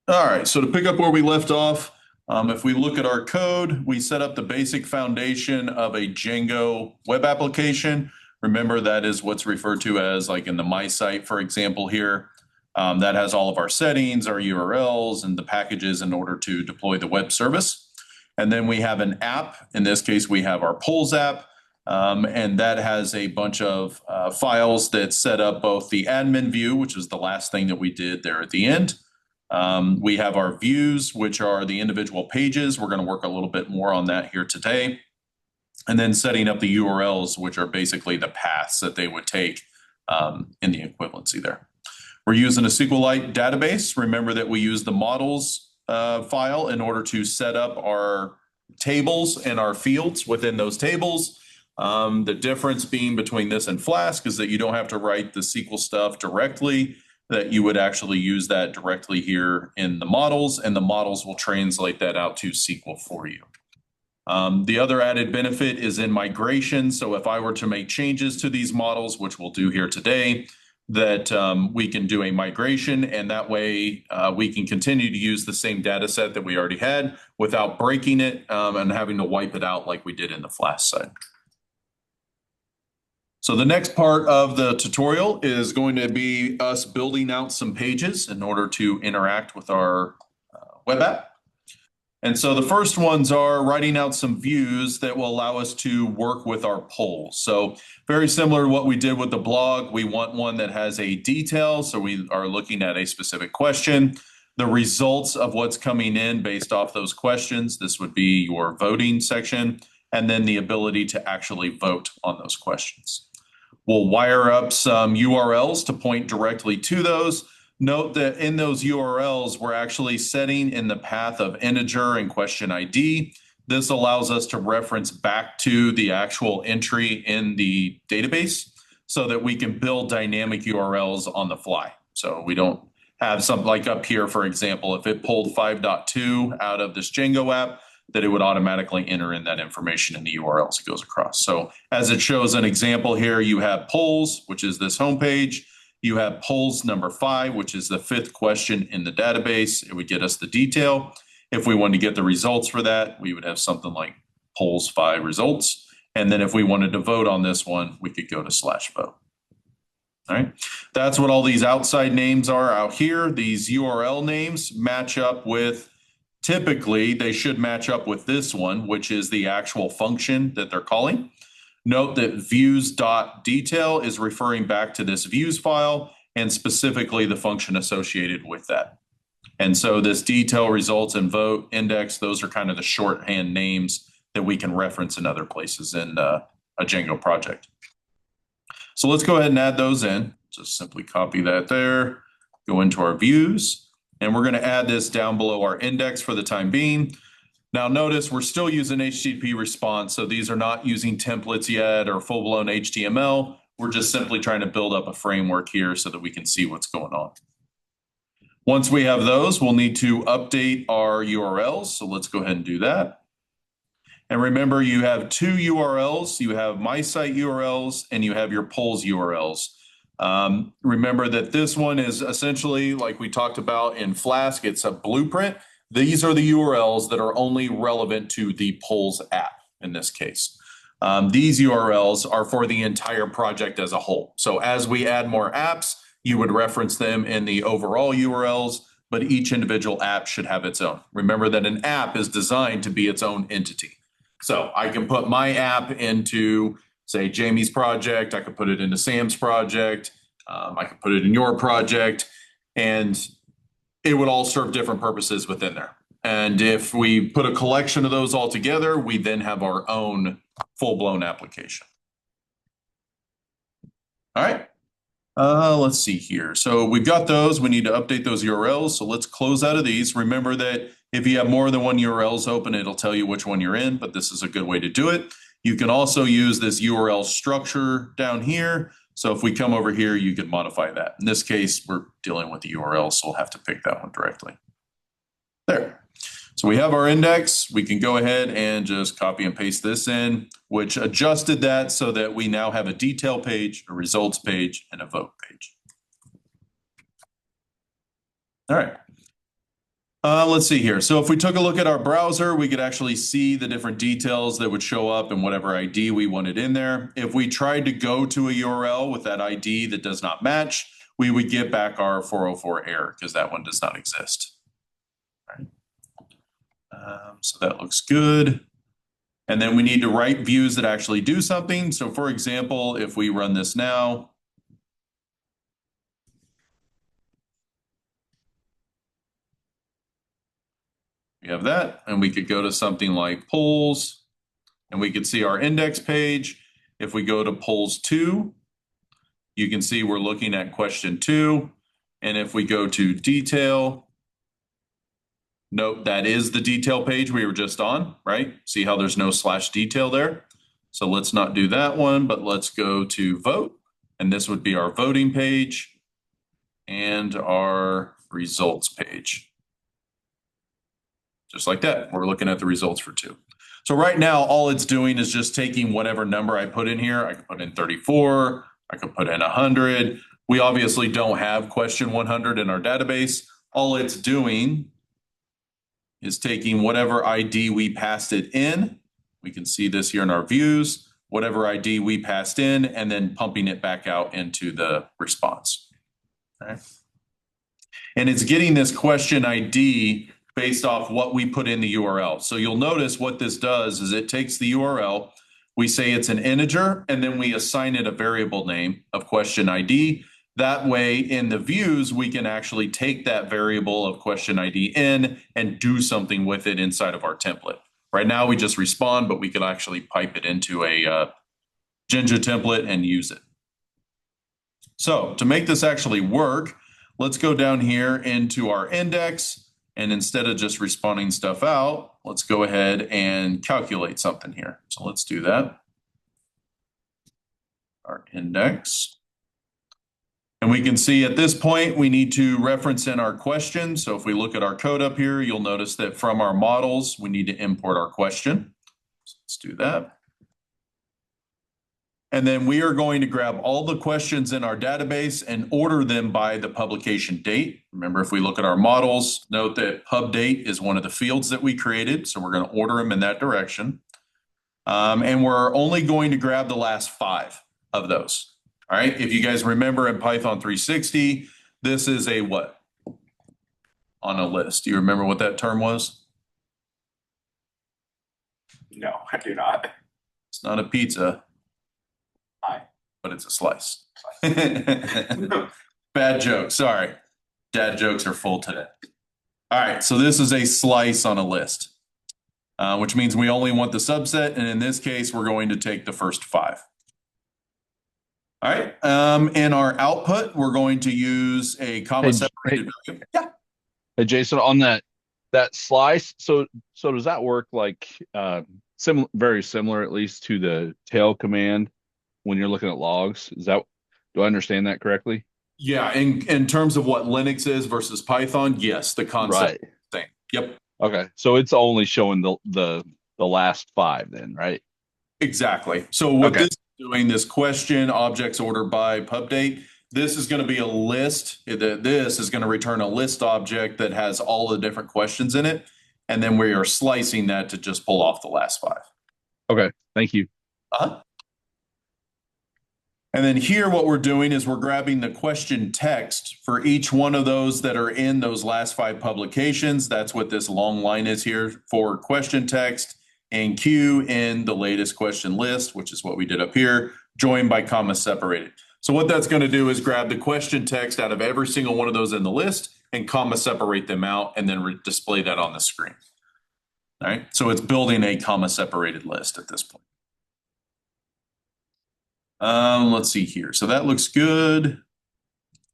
All right, so to pick up where we left off, if we look at our code, we set up the basic foundation of a Django web application. Remember, that is what's referred to as like in the My Site, for example, here. That has all of our settings, our URLs, and the packages in order to deploy the web service. And then we have an app. In this case, we have our polls app. And that has a bunch of files that set up both the admin view, which is the last thing that we did there at the end. We have our views, which are the individual pages. We're going to work a little bit more on that here today. And then setting up the URLs, which are basically the paths that they would take in the equivalency there. We're using a SQLite database. Remember that we use the models file in order to set up our tables and our fields within those tables. The difference being between this and Flask is that you don't have to write the SQL stuff directly, that you would actually use that directly here in the models, and the models will translate that out to SQL for you. The other added benefit is in migration. So if I were to make changes to these models, which we'll do here today, that we can do a migration, and that way we can continue to use the same data set that we already had without breaking it and having to wipe it out like we did in the Flask side. So the next part of the tutorial is going to be us building out some pages in order to interact with our web app. And so the first ones are writing out some views that will allow us to work with our polls. So very similar to what we did with the blog, we want one that has a detail. So we are looking at a specific question, the results of what's coming in based off those questions. This would be your voting section, and then the ability to actually vote on those questions. We'll wire up some URLs to point directly to those. Note that in those URLs, we're actually setting in the path of integer and question ID. This allows us to reference back to the actual entry in the database so that we can build dynamic URLs on the fly. So we don't have something like up here, for example, if it pulled 5.2 out of this Django app, that it would automatically enter in that information in the URLs it goes across. So as it shows an example here, you have polls, which is this homepage. You have polls number 5, which is the 5th question in the database. It would get us the detail. If we wanted to get the results for that, we would have something like polls 5 results. And then if we wanted to vote on this one, we could go to /vote. All right. That's what all these outside names are out here. These URL names match up with, typically they should match up with this one, which is the actual function that they're calling. Note that views.detail is referring back to this views file and specifically the function associated with that. And so this detail, results, and vote index, those are kind of the shorthand names that we can reference in other places in a Django project. So let's go ahead and add those in. Just simply copy that there, go into our views, and we're going to add this down below our index for the time being. Now notice we're still using HTTP response, so these are not using templates yet or full-blown HTML. We're just simply trying to build up a framework here so that we can see what's going on. Once we have those, we'll need to update our URLs, so let's go ahead and do that. And remember, you have 2 URLs. You have My Site URLs and you have your polls URLs. Remember that this one is essentially, like we talked about in Flask, it's a blueprint. These are the URLs that are only relevant to the polls app in this case. These URLs are for the entire project as a whole. So as we add more apps, you would reference them in the overall URLs, but each individual app should have its own. Remember that an app is designed to be its own entity. So I can put my app into, say, Jamie's project. I could put it into Sam's project. I could put it in your project, and it would all serve different purposes within there. And if we put a collection of those all together, we then have our own full-blown application. All right. Let's see here. So we've got those. We need to update those URLs. So let's close out of these. Remember that if you have more than one URLs open, it'll tell you which one you're in, but this is a good way to do it. You can also use this URL structure down here. So if we come over here, you can modify that. In this case, we're dealing with the URL, so we'll have to pick that one directly. There. So we have our index. We can go ahead and just copy and paste this in, which adjusted that so that we now have a detail page, a results page, and a vote page. All right. Let's see here. So if we took a look at our browser, we could actually see the different details that would show up and whatever ID we wanted in there. If we tried to go to a URL with that ID that does not match, we would get back our 404 error because that one does not exist. All right. So that looks good. And then we need to write views that actually do something. So for example, if we run this now, we have that, and we could go to something like polls, and we could see our index page. If we go to polls 2, you can see we're looking at question 2. And if we go to detail, note that is the detail page we were just on, right? See how there's no /detail there? So let's not do that one, but let's go to vote. And this would be our voting page and our results page. Just like that, we're looking at the results for 2. So right now, all it's doing is just taking whatever number I put in here. I could put in 34, I could put in 100. We obviously don't have question 100 in our database. All it's doing is taking whatever ID we passed it in. We can see this here in our views, whatever ID we passed in, and then pumping it back out into the response. Okay. And it's getting this question ID based off what we put in the URL. So you'll notice what this does is it takes the URL, we say it's an integer, and then we assign it a variable name of question ID. That way in the views, we can actually take that variable of question ID in and do something with it inside of our template. Right now we just respond, but we could actually pipe it into a Django template and use it. So to make this actually work, let's go down here into our index. And instead of just responding stuff out, let's go ahead and calculate something here. So let's do that. Our index. And we can see at this point, we need to reference in our question. So if we look at our code up here, you'll notice that from our models, we need to import our question. So let's do that. And then we are going to grab all the questions in our database and order them by the publication date. Remember, if we look at our models, note that pub date is one of the fields that we created. So we're going to order them in that direction. And we're only going to grab the last 5 of those. All right. If you guys remember in Python 360, this is a what? On a list. Do you remember what that term was? No, I do not. It's not a pizza. But it's a slice. Bad joke. Sorry. Dad jokes are full today. All right. So this is a slice on a list, which means we only want the subset. And in this case, we're going to take the first 5. All right. In our output, we're going to use a comma separated value. Yeah. Hey, Jason, on that slice, so does that work like very similar at least to the tail command when you're looking at logs? Do I understand that correctly? Yeah, in terms of what Linux is versus Python, yes, the concept is the same. Yep. Okay, so it's only showing the last 5 then, right? Exactly. So what this is doing, this question objects ordered by pub date, this is going to be a list. This is going to return a list object that has all the different questions in it, and then we are slicing that to just pull off the last 5. Okay, thank you. And then here what we're doing is we're grabbing the question text for each one of those that are in those last 5 publications. That's what this long line is here for question text, and Q in the latest question list, which is what we did up here, joined by comma separated. So what that's going to do is grab the question text out of every single one of those in the list and comma separate them out and then display that on the screen. All right. So it's building a comma separated list at this point. Let's see here. So that looks good.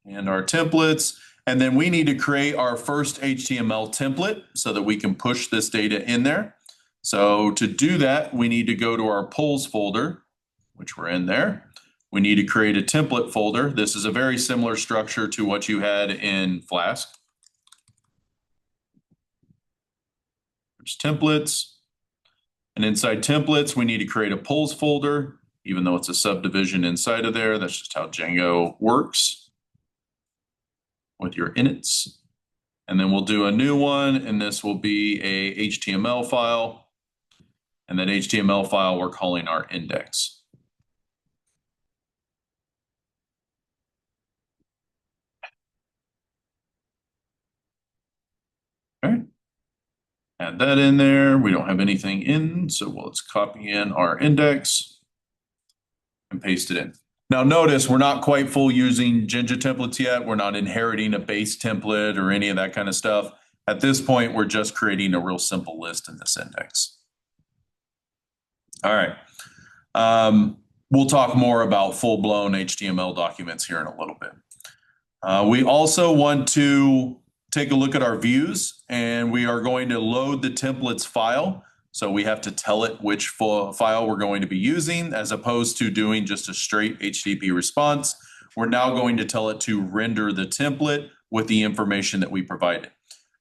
And our templates. And then we need to create our first HTML template so that we can push this data in there. So to do that, we need to go to our polls folder, which we're in there. We need to create a template folder. This is a very similar structure to what you had in Flask. There's templates. And inside templates, we need to create a polls folder. Even though it's a subdivision inside of there, that's just how Django works with your inits. And then we'll do a new one, and this will be a HTML file. And that HTML file we're calling our index. Okay. Add that in there. We don't have anything in, so let's copy in our index and paste it in. Now notice we're not quite full using Jinja templates yet. We're not inheriting a base template or any of that kind of stuff. At this point, we're just creating a real simple list in this index. All right. We'll talk more about full-blown HTML documents here in a little bit. We also want to take a look at our views, and we are going to load the templates file. So we have to tell it which file we're going to be using, as opposed to doing just a straight HTTP response. We're now going to tell it to render the template with the information that we provided.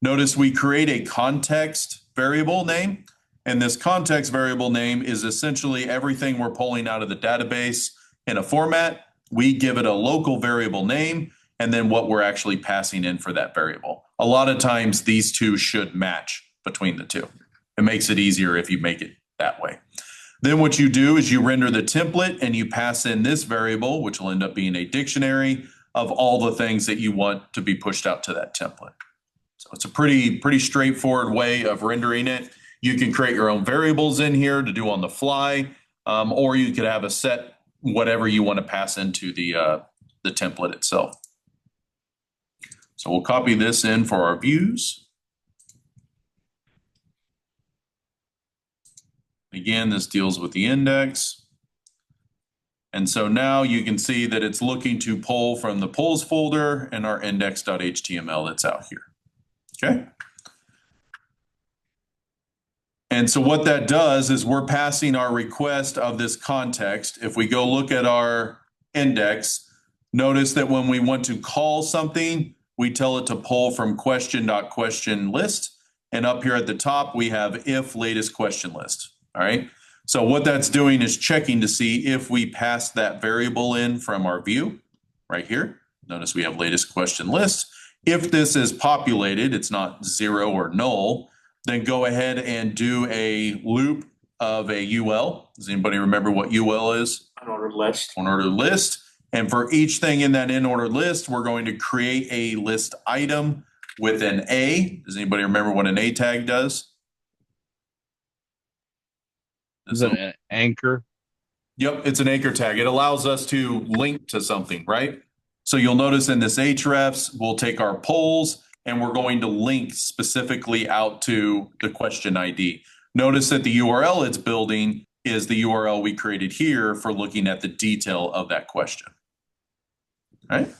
Notice we create a context variable name, and this context variable name is essentially everything we're pulling out of the database in a format. We give it a local variable name, and then what we're actually passing in for that variable. A lot of times these two should match between the two. It makes it easier if you make it that way. Then what you do is you render the template and you pass in this variable, which will end up being a dictionary of all the things that you want to be pushed out to that template. So it's a pretty straightforward way of rendering it. You can create your own variables in here to do on the fly, or you could have a set whatever you want to pass into the template itself. So we'll copy this in for our views. Again, this deals with the index. And so now you can see that it's looking to pull from the polls folder and our index.html that's out here. Okay. And so what that does is we're passing our request of this context. If we go look at our index, notice that when we want to call something, we tell it to pull from question.question list. And up here at the top, we have if latest question list. All right. So what that's doing is checking to see if we pass that variable in from our view right here. Notice we have latest question list. If this is populated, it's not 0 or null, then go ahead and do a loop of a UL. Does anybody remember what UL is? Unordered list. Unordered list. And for each thing in that in-order list, we're going to create a list item with an A. Does anybody remember what an A tag does? Is it an anchor? Yep, it's an anchor tag. It allows us to link to something, right? So you'll notice in this hrefs, we'll take our polls and we're going to link specifically out to the question ID. Notice that the URL it's building is the URL we created here for looking at the detail of that question. All right.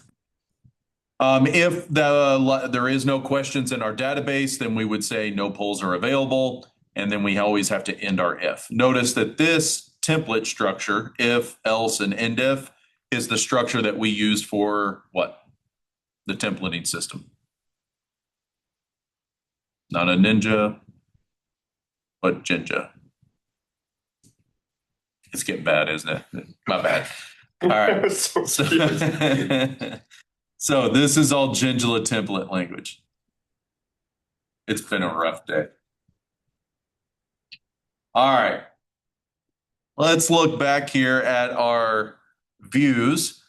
If there is no questions in our database, then we would say no polls are available. And then we always have to end our if. Notice that this template structure, if, else, and end if, is the structure that we use for what? The templating system. Not a ninja, but Jinja. It's getting bad, isn't it? My bad. All right. So this is all Jinjula template language. It's been a rough day. All right. Let's look back here at our views.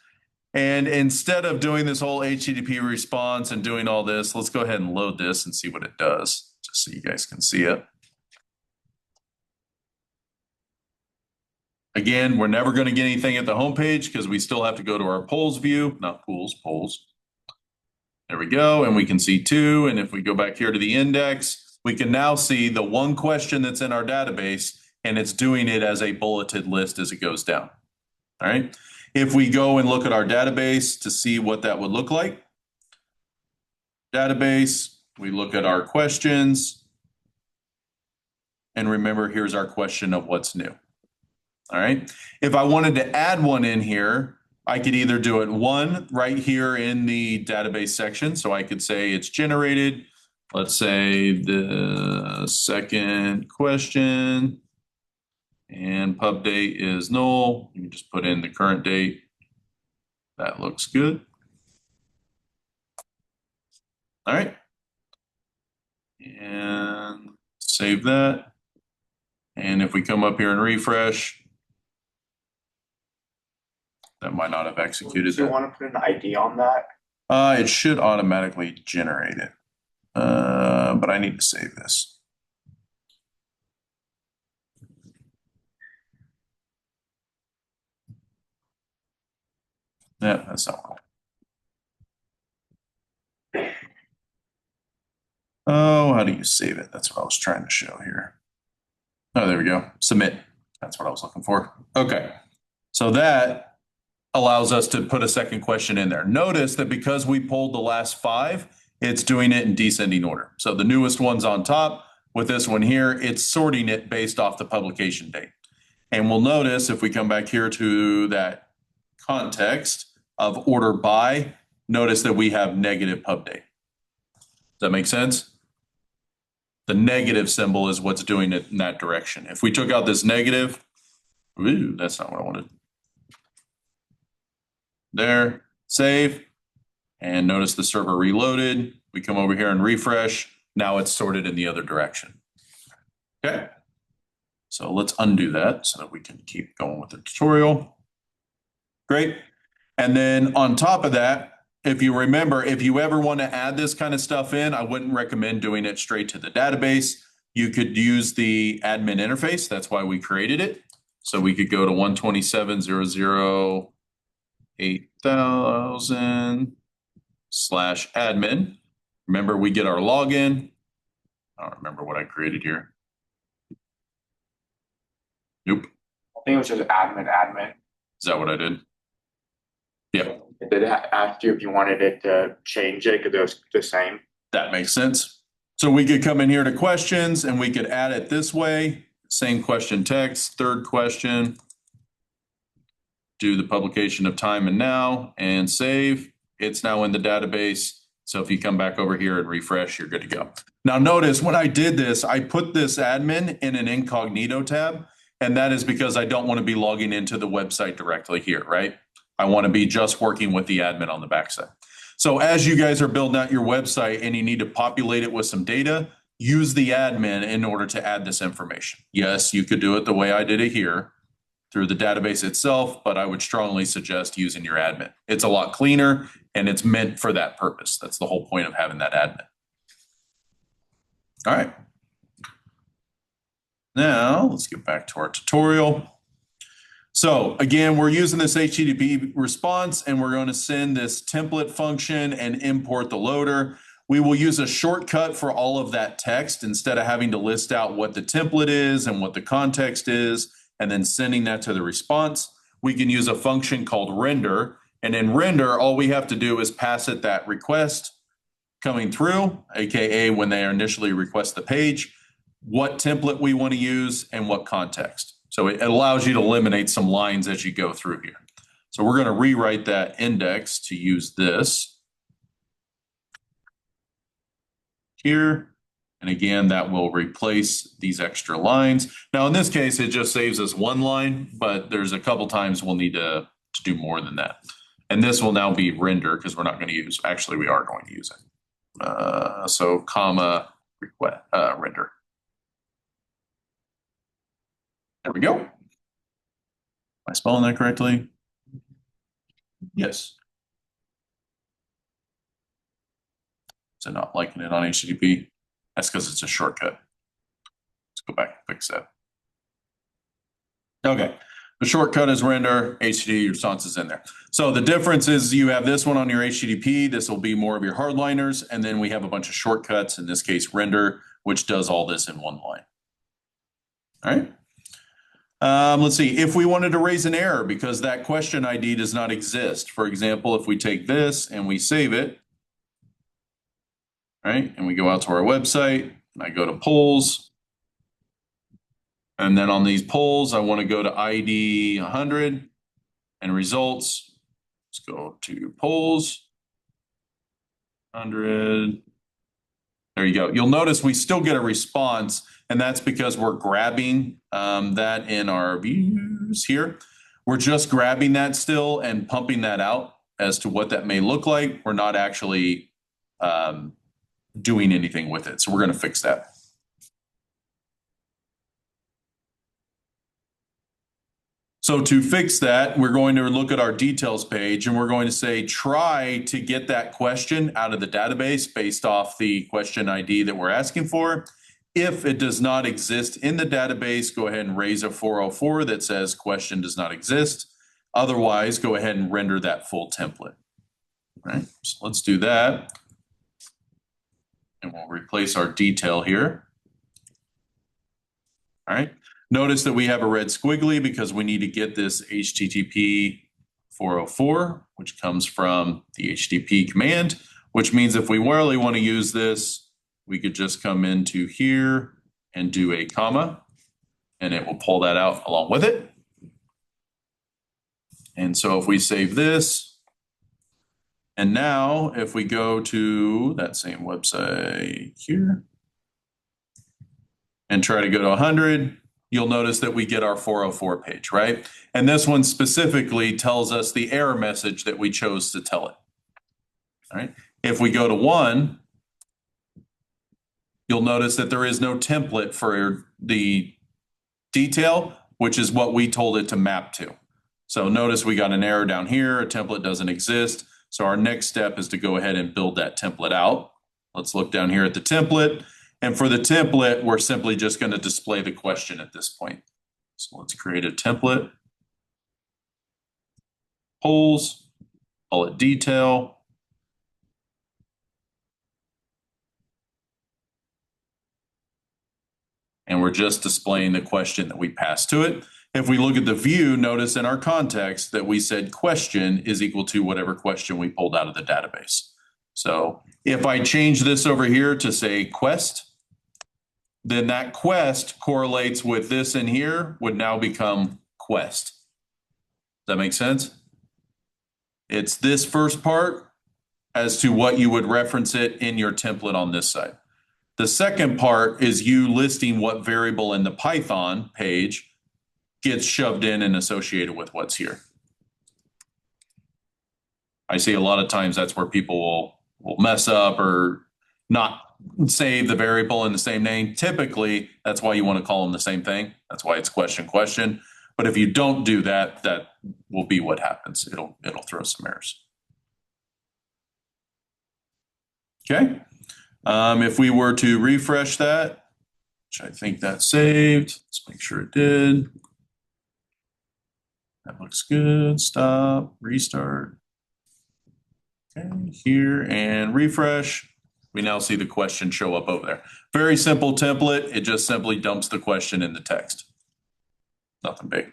And instead of doing this whole HTTP response and doing all this, let's go ahead and load this and see what it does, just so you guys can see it. Again, we're never going to get anything at the homepage because we still have to go to our polls view, not pools, polls. There we go. And we can see 2. And if we go back here to the index, we can now see the one question that's in our database, and it's doing it as a bulleted list as it goes down. All right. If we go and look at our database to see what that would look like, database, we look at our questions, and remember, here's our question of what's new. All right. If I wanted to add one in here, I could either do it one right here in the database section. So I could say it's generated. Let's say the second question and pub date is null. You can just put in the current date. That looks good. All right. save that. And if we come up here and refresh, that might not have executed Do you that. want to put an ID on that? It should automatically generate it. But I need to save this. Yeah, that's not one. Oh, how do you save it? That's what I was trying to show here. Oh, there we go. Submit. That's what I was looking for. Okay. So that allows us to put a second question in there. Notice that because we pulled the last 5, it's doing it in descending order. So the newest one's on top. With this one here, it's sorting it based off the publication date. And we'll notice if we come back here to that context of order by, notice that we have negative pub date. Does that make sense? The negative symbol is what's doing it in that direction. If we took out this negative, ooh, that's not what I wanted. There, save, and notice the server reloaded. We come over here and refresh. Now it's sorted in the other direction. Okay. So let's undo that so that we can keep going with the tutorial. Great. And then on top of that, if you remember, if you ever want to add this kind of stuff in, I wouldn't recommend doing it straight to the database. You could use the admin interface. That's why we created it. So we could go to 127.0.0.8000/admin. Remember, we get our login. I don't remember what I created here. Nope. I think it was just admin. Is that what I did? Yep. It did ask you if you wanted it to change it because it was the same. That makes sense. So we could come in here to questions and we could add it this way. Same question text, third question. Do the publication of time and now and save. It's now in the database. So if you come back over here and refresh, you're good to go. Now notice when I did this, I put this admin in an incognito tab. And that is because I don't want to be logging into the website directly here, right? I want to be just working with the admin on the backside. So as you guys are building out your website and you need to populate it with some data, use the admin in order to add this information. Yes, you could do it the way I did it here through the database itself, but I would strongly suggest using your admin. It's a lot cleaner and it's meant for that purpose. That's the whole point of having that admin. All right. Now let's get back to our tutorial. So again, we're using this HTTP response and we're going to send this template function and import the loader. We will use a shortcut for all of that text instead of having to list out what the template is and what the context is and then sending that to the response. We can use a function called render. And in render, all we have to do is pass it that request coming through, AKA when they initially request the page, what template we want to use and what context. So it allows you to eliminate some lines as you go through here. So we're going to rewrite that index to use this here. And again, that will replace these extra lines. Now, in this case, it just saves us one line, but there's a couple times we'll need to do more than that. And this will now be render because we're not going to use, actually, we are going to use it. So comma request, render. There we go. Am I spelling that correctly? Yes. Is it not liking it on HTTP? That's because it's a shortcut. Let's go back and fix that. Okay. The shortcut is render, HTTP response is in there. So the difference is you have this one on your HTTP. This will be more of your hardliners. And then we have a bunch of shortcuts, in this case, render, which does all this in one line. All right. Let's see, if we wanted to raise an error because that question ID does not exist. For example, if we take this and we save it, right, and we go out to our website, and I go to polls, and then on these polls, I want to go to ID 100 and results. Let's go to polls, 100. There you go. You'll notice we still get a response, and that's because we're grabbing that in our views here. We're just grabbing that still and pumping that out as to what that may look like. We're not actually doing anything with it. So we're going to fix that. So to fix that, we're going to look at our details page and we're going to say, try to get that question out of the database based off the question ID that we're asking for. If it does not exist in the database, go ahead and raise a 404 that says question does not exist. Otherwise, go ahead and render that full template. All right, so let's do that. And we'll replace our detail here. All right. Notice that we have a red squiggly because we need to get this HTTP 404, which comes from the HTTP command, which means if we really want to use this, we could just come into here and do a comma, and it will pull that out along with it. And so if we save this, and now if we go to that same website here and try to go to 100, you'll notice that we get our 404 page, right? And this one specifically tells us the error message that we chose to tell it. All right. If we go to 1, you'll notice that there is no template for the detail, which is what we told it to map to. So notice we got an error down here. A template doesn't exist. So our next step is to go ahead and build that template out. Let's look down here at the template. And for the template, we're simply just going to display the question at this point. So let's create a template. Polls, call it detail. And we're just displaying the question that we passed to it. If we look at the view, notice in our context that we said question is equal to whatever question we pulled out of the database. So if I change this over here to say quest, then that quest correlates with this in here would now become quest. Does that make sense? It's this first part as to what you would reference it in your template on this side. The second part is you listing what variable in the Python page gets shoved in and associated with what's here. I see a lot of times that's where people will mess up or not save the variable in the same name. Typically, that's why you want to call them the same thing. That's why it's question, question. But if you don't do that, that will be what happens. It'll throw some errors. Okay. If we were to refresh that, which I think that's saved, let's make sure it did. That looks good. Stop, restart. Okay, here and refresh. We now see the question show up over there. Very simple template. It just simply dumps the question in the text. Nothing big.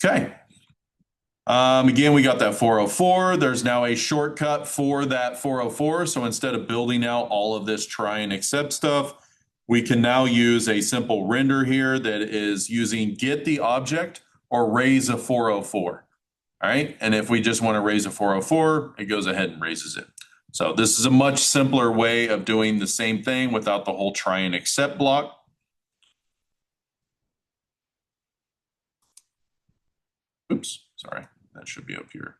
Okay. Again, we got that 404. There's now a shortcut for that 404. So instead of building out all of this try and accept stuff, we can now use a simple render here that is using get the object or raise a 404. All right. And if we just want to raise a 404, it goes ahead and raises it. So this is a much simpler way of doing the same thing without the whole try and accept block. Oops, sorry, that should be up here.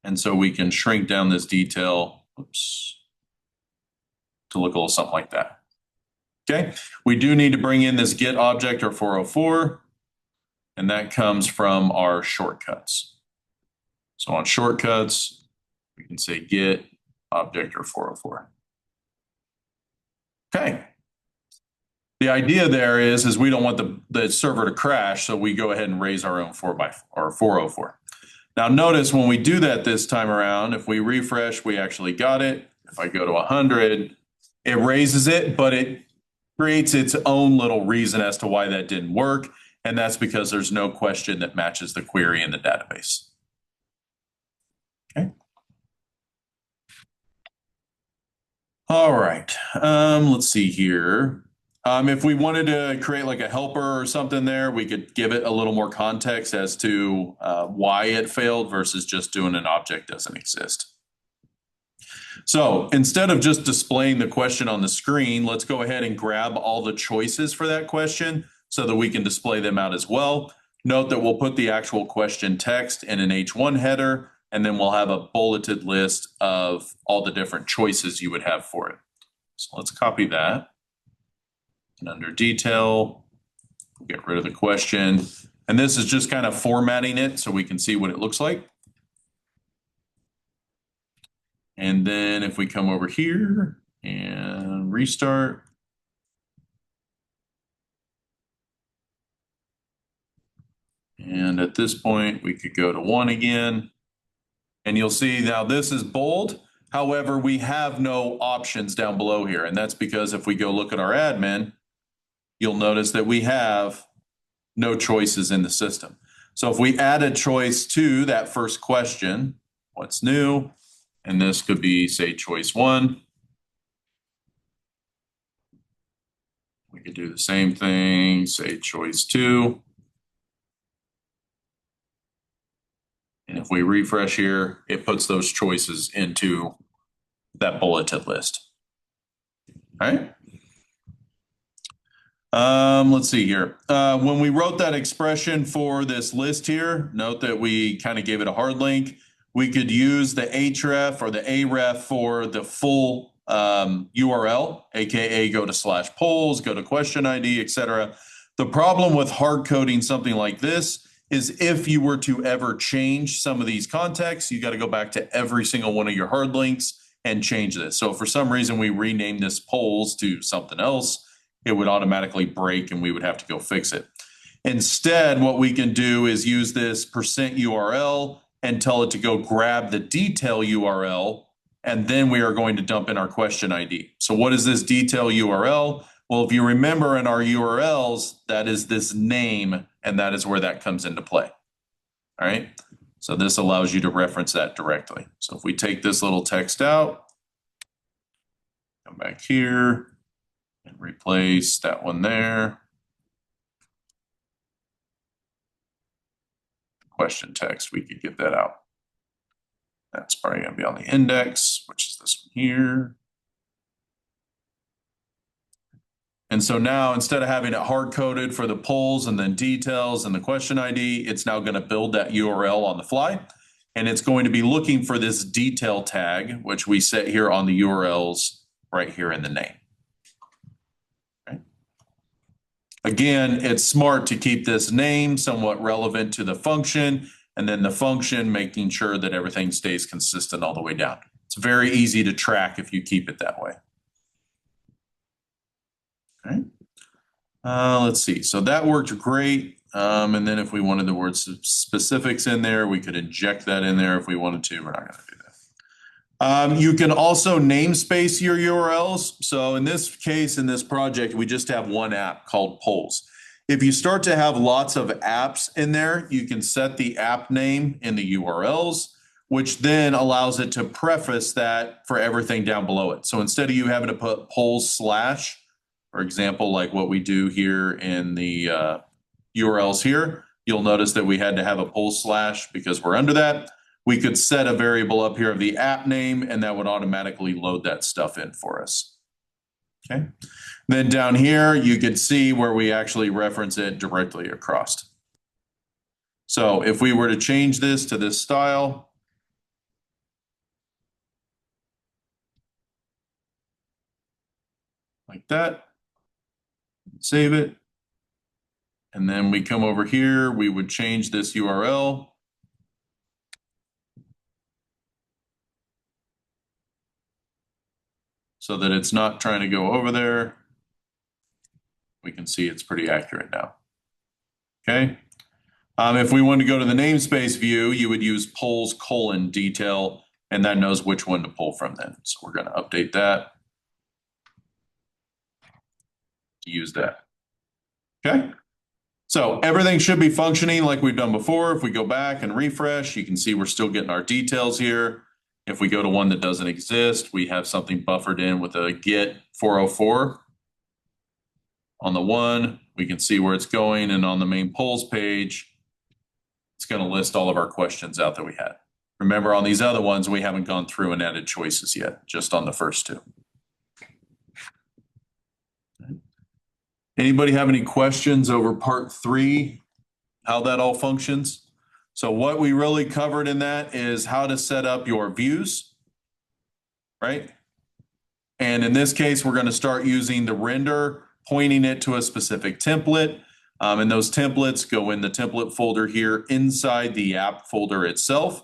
And so we can shrink down this detail, oops, to look a little something like that. Okay, we do need to bring in this get object or 404, and that comes from our shortcuts. So on shortcuts, we can say get object or 404. Okay. The idea there is we don't want the server to crash, so we go ahead and raise our own 404. Now notice when we do that this time around, if we refresh, we actually got it. If I go to 100, it raises it, but it creates its own little reason as to why that didn't work. And that's because there's no question that matches the query in the database. Okay. All right. Let's see here. If we wanted to create like a helper or something there, we could give it a little more context as to why it failed versus just doing an object doesn't exist. So instead of just displaying the question on the screen, let's go ahead and grab all the choices for that question so that we can display them out as well. Note that we'll put the actual question text in an H1 header and then we'll have a bulleted list of all the different choices you would have for it. So let's copy that. And under detail, we'll get rid of the question. And this is just kind of formatting it so we can see what it looks like. And then if we come over here and restart, and at this point, we could go to 1 again. And you'll see now this is bold. However, we have no options down below here. And that's because if we go look at our admin, you'll notice that we have no choices in the system. So if we add a choice to that first question, what's new? And this could be, say, choice 1. We could do the same thing, say choice 2. And if we refresh here, it puts those choices into that bulleted list. All right. Let's see here. When we wrote that expression for this list here, note that we kind of gave it a hard link. We could use the href or the aref for the full URL, aka go to /polls, go to question ID, etc. The problem with hard coding something like this is if you were to ever change some of these contexts, you got to go back to every single one of your hard links and change this. So if for some reason we rename this polls to something else, it would automatically break and we would have to go fix it. Instead, what we can do is use this %URL and tell it to go grab the detail URL, and then we are going to dump in our question ID. So what is this detail URL? Well, if you remember in our URLs, that is this name, and that is where that comes into play. All right. So this allows you to reference that directly. So if we take this little text out, come back here and replace that one there. Question text, we could get that out. That's probably going to be on the index, which is this one here. And so now instead of having it hard coded for the polls and then details and the question ID, it's now going to build that URL on the fly. And it's going to be looking for this detail tag, which we set here on the URLs right here in the name. Okay. Again, it's smart to keep this name somewhat relevant to the function, and then the function making sure that everything stays consistent all the way down. It's very easy to track if you keep it that way. Okay. Let's see. So that worked great. And then if we wanted the word specifics in there, we could inject that in there if we wanted to. We're not going to do that. You can also namespace your URLs. So in this case, in this project, we just have one app called Polls. If you start to have lots of apps in there, you can set the app name in the URLs, which then allows it to preface that for everything down below it. So instead of you having to put polls /, for example, like what we do here in the URLs here, you'll notice that we had to have a polls / because we're under that. We could set a variable up here of the app name, and that would automatically load that stuff in for us. Okay. Then down here, you could see where we actually reference it directly across. So if we were to change this to this style, like that, save it. And then we come over here, we would change this URL. So that it's not trying to go over there. We can see it's pretty accurate now. Okay. If we want to go to the namespace view, you would use polls :detail, and that knows which one to pull from then. So we're going to update that to use that. Okay. So everything should be functioning like we've done before. If we go back and refresh, you can see we're still getting our details here. If we go to one that doesn't exist, we have something buffered in with a get 404. On the one, we can see where it's going, and on the main polls page, it's going to list all of our questions out that we had. Remember, on these other ones, we haven't gone through and added choices yet, just on the first two. Anybody have any questions over part 3, how that all functions? So what we really covered in that is how to set up your views, right? And in this case, we're going to start using the render, pointing it to a specific template. And those templates go in the template folder here inside the app folder itself.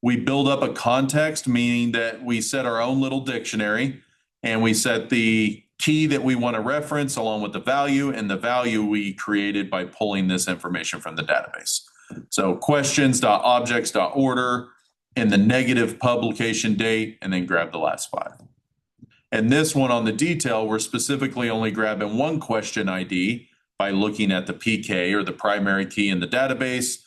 We build up a context, meaning that we set our own little dictionary and we set the key that we want to reference along with the value, and the value we created by pulling this information from the database. So questions.objects.order and the negative publication date, and then grab the last 5. And this one on the detail, we're specifically only grabbing one question ID by looking at the PK or the primary key in the database.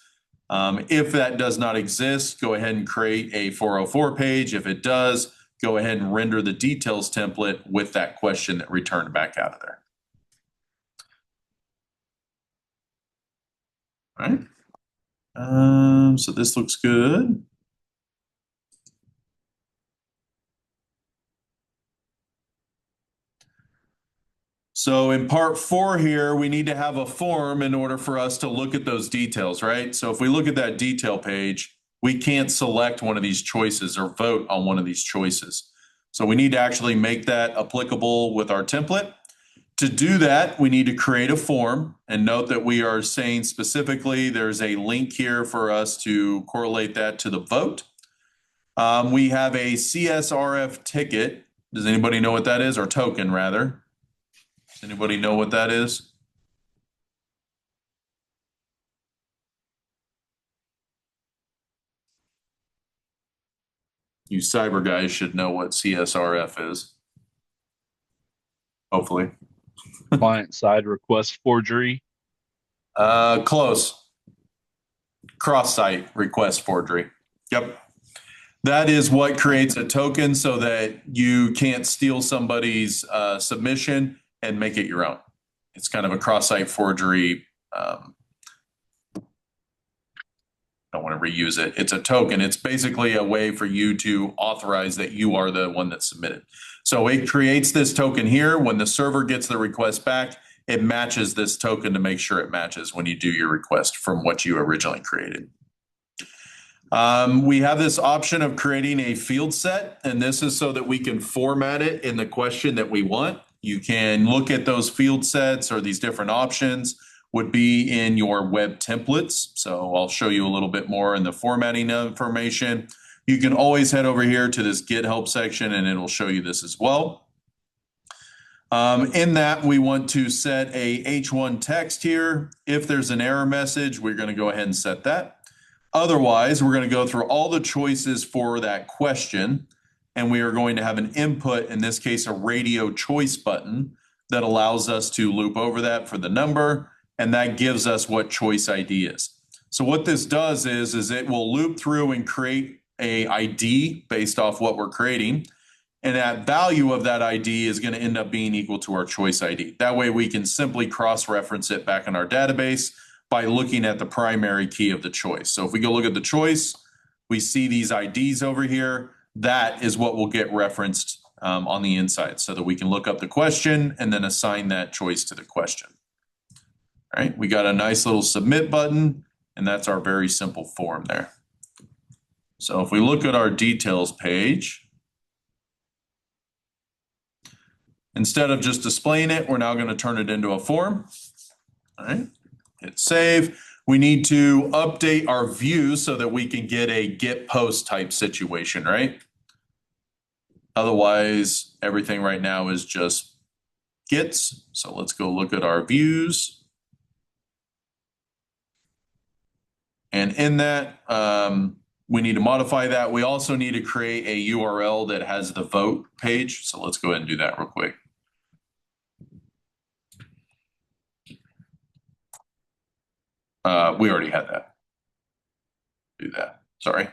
If that does not exist, go ahead and create a 404 page. If it does, go ahead and render the details template with that question that returned back out of there. All right. So this looks good. So in part 4 here, we need to have a form in order for us to look at those details, right? So if we look at that detail page, we can't select one of these choices or vote on one of these choices. So we need to actually make that applicable with our template. To do that, we need to create a form, and note that we are saying specifically there's a link here for us to correlate that to the vote. We have a CSRF ticket. Does anybody know what that is? Or token, rather. Does anybody know what that is? You cyber guys should know what CSRF is. Hopefully. Client side request forgery. Close. Cross-site request forgery. Yep. That is what creates a token so that you can't steal somebody's submission and make it your own. It's kind of a cross-site forgery. I don't want to reuse it. It's a token. It's basically a way for you to authorize that you are the one that submitted. So it creates this token here. When the server gets the request back, it matches this token to make sure it matches when you do your request from what you originally created. We have this option of creating a field set, and this is so that we can format it in the question that we want. You can look at those field sets, or these different options would be in your web templates. So I'll show you a little bit more in the formatting information. You can always head over here to this Get Help section and it'll show you this as well. In that, we want to set a H1 text here. If there's an error message, we're going to go ahead and set that. Otherwise, we're going to go through all the choices for that question, and we are going to have an input, in this case, a radio choice button that allows us to loop over that for the number, and that gives us what choice ID is. So what this does is it will loop through and create a ID based off what we're creating, and that value of that ID is going to end up being equal to our choice ID. That way we can simply cross-reference it back in our database by looking at the primary key of the choice. So if we go look at the choice, we see these IDs over here. That is what will get referenced on the inside so that we can look up the question and then assign that choice to the question. All right, we got a nice little submit button, and that's our very simple form there. So if we look at our details page, instead of just displaying it, we're now going to turn it into a form. All right, hit save. We need to update our view so that we can get a get post type situation, right? Otherwise, everything right now is just gets. So let's go look at our views. And in that, we need to modify that. We also need to create a URL that has the vote page. So let's go ahead and do that real quick. We already had that. Do that. Sorry.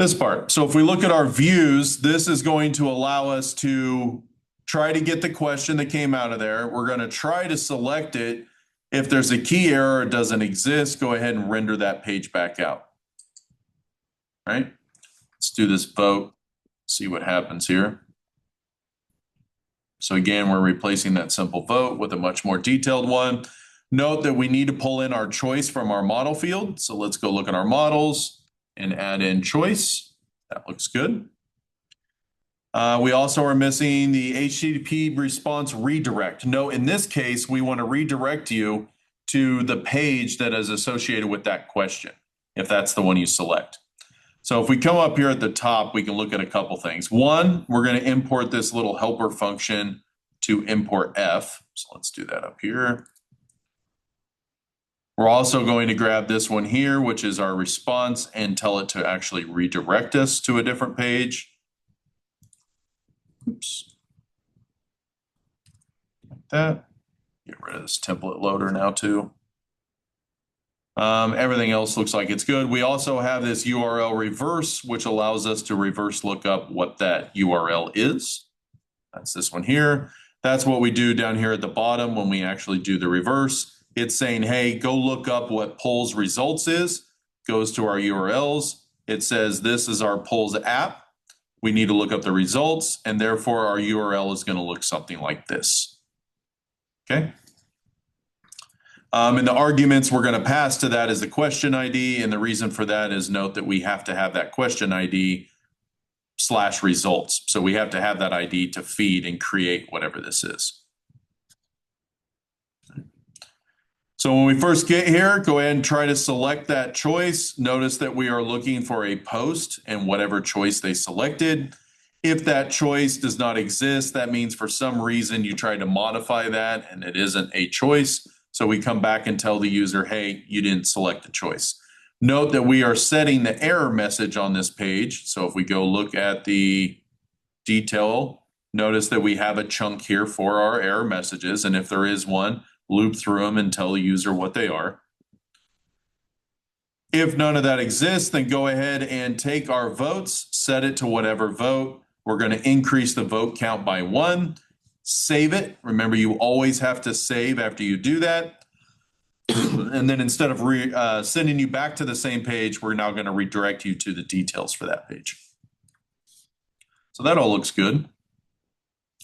This part. So if we look at our views, this is going to allow us to try to get the question that came out of there. We're going to try to select it. If there's a key error, it doesn't exist, go ahead and render that page back out. All right, let's do this vote, see what happens here. So again, we're replacing that simple vote with a much more detailed one. Note that we need to pull in our choice from our model field. So let's go look at our models and add in choice. That looks good. We also are missing the HTTP response redirect. No, in this case, we want to redirect you to the page that is associated with that question, if that's the one you select. So if we come up here at the top, we can look at a couple things. One, we're going to import this little helper function to import F. So let's do that up here. We're also going to grab this one here, which is our response, and tell it to actually redirect us to a different page. Oops. Like that. Get rid of this template loader now too. Everything else looks like it's good. We also have this URL reverse, which allows us to reverse look up what that URL is. That's this one here. That's what we do down here at the bottom when we actually do the reverse. It's saying, hey, go look up what polls results is, goes to our URLs. It says this is our polls app. We need to look up the results, and therefore our URL is going to look something like this. Okay. And the arguments we're going to pass to that is the question ID. And the reason for that is note that we have to have that question ID / results. So we have to have that ID to feed and create whatever this is. So when we first get here, go ahead and try to select that choice. Notice that we are looking for a post and whatever choice they selected. If that choice does not exist, that means for some reason you tried to modify that and it isn't a choice. So we come back and tell the user, hey, you didn't select the choice. Note that we are setting the error message on this page. So if we go look at the detail, notice that we have a chunk here for our error messages. And if there is one, loop through them and tell the user what they are. If none of that exists, then go ahead and take our votes, set it to whatever vote. We're going to increase the vote count by 1. Save it. Remember, you always have to save after you do that. And then instead of sending you back to the same page, we're now going to redirect you to the details for that page. So that all looks good.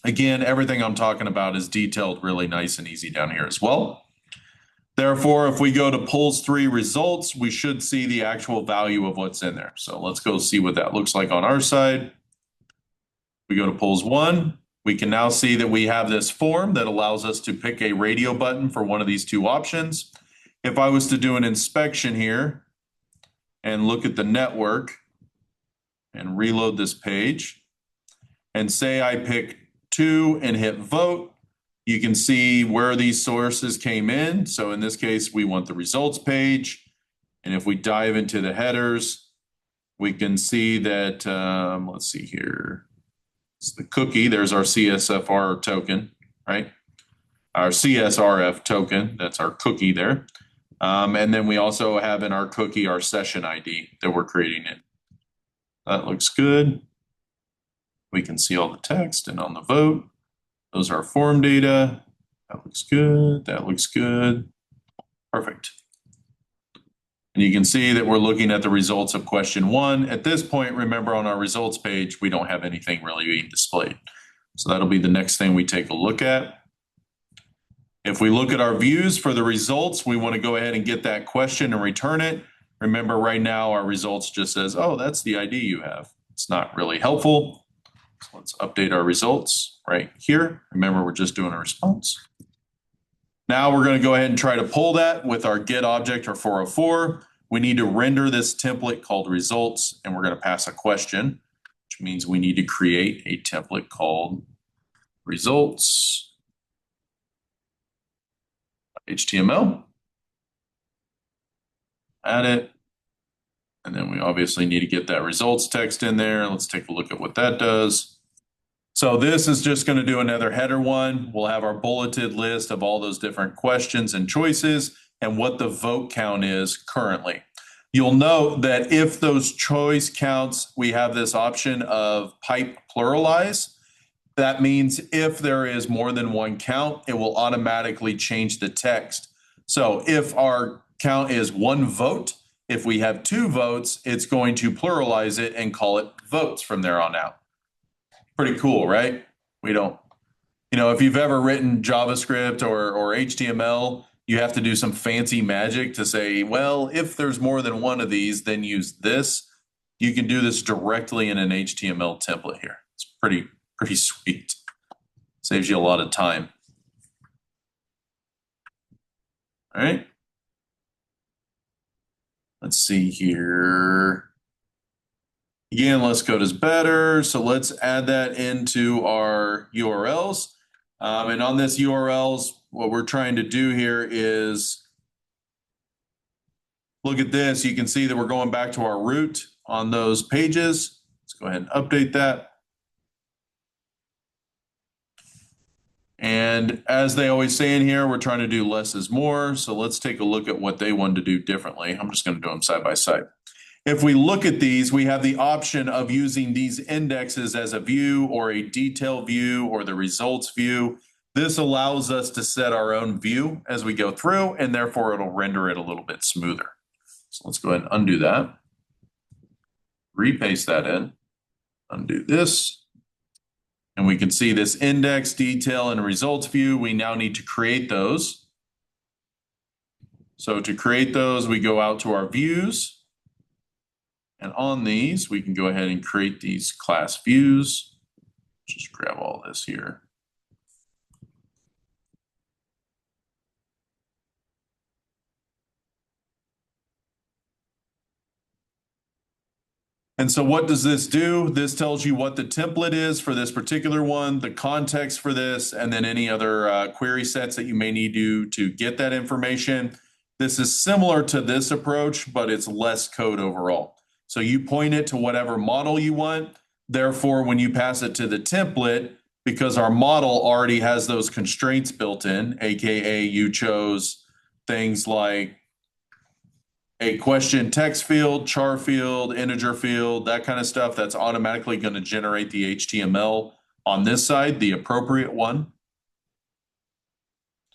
Again, everything I'm talking about is detailed really nice and easy down here as well. Therefore, if we go to polls 3 results, we should see the actual value of what's in there. So let's go see what that looks like on our side. We go to polls 1. We can now see that we have this form that allows us to pick a radio button for one of these 2 options. If I was to do an inspection here and look at the network and reload this page and say I pick 2 and hit vote, you can see where these sources came in. So in this case, we want the results page. And if we dive into the headers, we can see that, let's see here. It's the cookie. There's our CSFR token, right? Our CSRF token. That's our cookie there. And then we also have in our cookie our session ID that we're creating it. That looks good. We can see all the text and on the vote. Those are form data. That looks good. That looks good. Perfect. And you can see that we're looking at the results of question 1. At this point, remember on our results page, we don't have anything really being displayed. So that'll be the next thing we take a look at. If we look at our views for the results, we want to go ahead and get that question and return it. Remember right now our results just says, oh, that's the ID you have. It's not really helpful. So let's update our results right here. Remember, we're just doing a response. Now we're going to go ahead and try to pull that with our get object or 404. We need to render this template called results, and we're going to pass a question, which means we need to create a template called results HTML. Add it. And then we obviously need to get that results text in there. Let's take a look at what that does. So this is just going to do another header one. We'll have our bulleted list of all those different questions and choices and what the vote count is currently. You'll note that if those choice counts, we have this option of pipe pluralize. That means if there is more than one count, it will automatically change the text. So if our count is 1 vote, if we have 2 votes, it's going to pluralize it and call it votes from there on out. Pretty cool, right? We don't, if you've ever written JavaScript or HTML, you have to do some fancy magic to say, well, if there's more than one of these, then use this. You can do this directly in an HTML template here. It's pretty sweet. Saves you a lot of time. All right. Let's see here. Again, let's code is better. So let's add that into our URLs. And on this URLs, what we're trying to do here is look at this. You can see that we're going back to our root on those pages. Let's go ahead and update that. And as they always say in here, we're trying to do less is more. So let's take a look at what they wanted to do differently. I'm just going to do them side by side. If we look at these, we have the option of using these indexes as a view or a detail view or the results view. This allows us to set our own view as we go through, and therefore it'll render it a little bit smoother. So let's go ahead and undo that. Repaste that in. Undo this. And we can see this index, detail, and results view. We now need to create those. So to create those, we go out to our views. And on these, we can go ahead and create these class views. Just grab all this here. And so what does this do? This tells you what the template is for this particular one, the context for this, and then any other query sets that you may need to get that information. This is similar to this approach, but it's less code overall. So you point it to whatever model you want. Therefore, when you pass it to the template, because our model already has those constraints built in, AKA you chose things like a question text field, char field, integer field, that kind of stuff, that's automatically going to generate the HTML on this side, the appropriate one.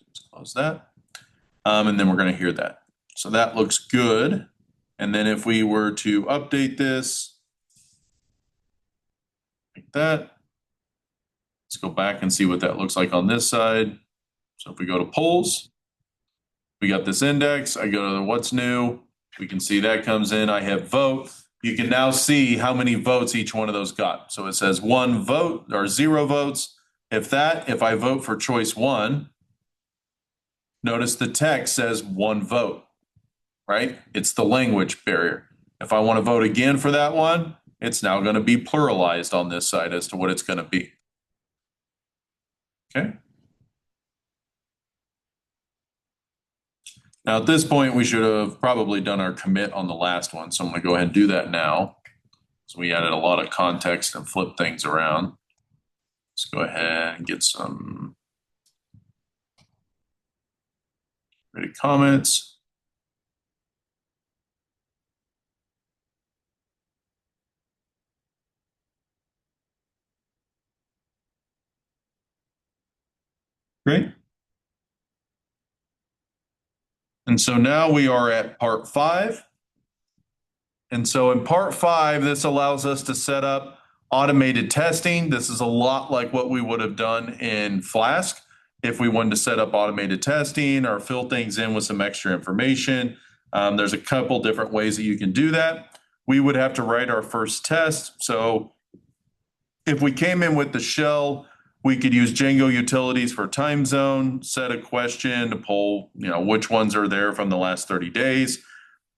Let's close that. And then we're going to hear that. So that looks good. And then if we were to update this like that, let's go back and see what that looks like on this side. So if we go to polls, we got this index. I go to the what's new. We can see that comes in. I have vote. You can now see how many votes each one of those got. So it says 1 vote or 0 votes. If I vote for choice 1, notice the text says 1 vote, right? It's the language barrier. If I want to vote again for that one, it's now going to be pluralized on this side as to what it's going to be. Okay. Now at this point, we should have probably done our commit on the last one. So I'm going to go ahead and do that now. So we added a lot of context and flipped things around. Let's go ahead and get some ready comments. Great. And so now we are at part 5. And so in part 5, this allows us to set up automated testing. This is a lot like what we would have done in Flask if we wanted to set up automated testing or fill things in with some extra information. There's a couple different ways that you can do that. We would have to write our first test. So if we came in with the shell, we could use Django utilities for time zone, set a question to poll, which ones are there from the last 30 days.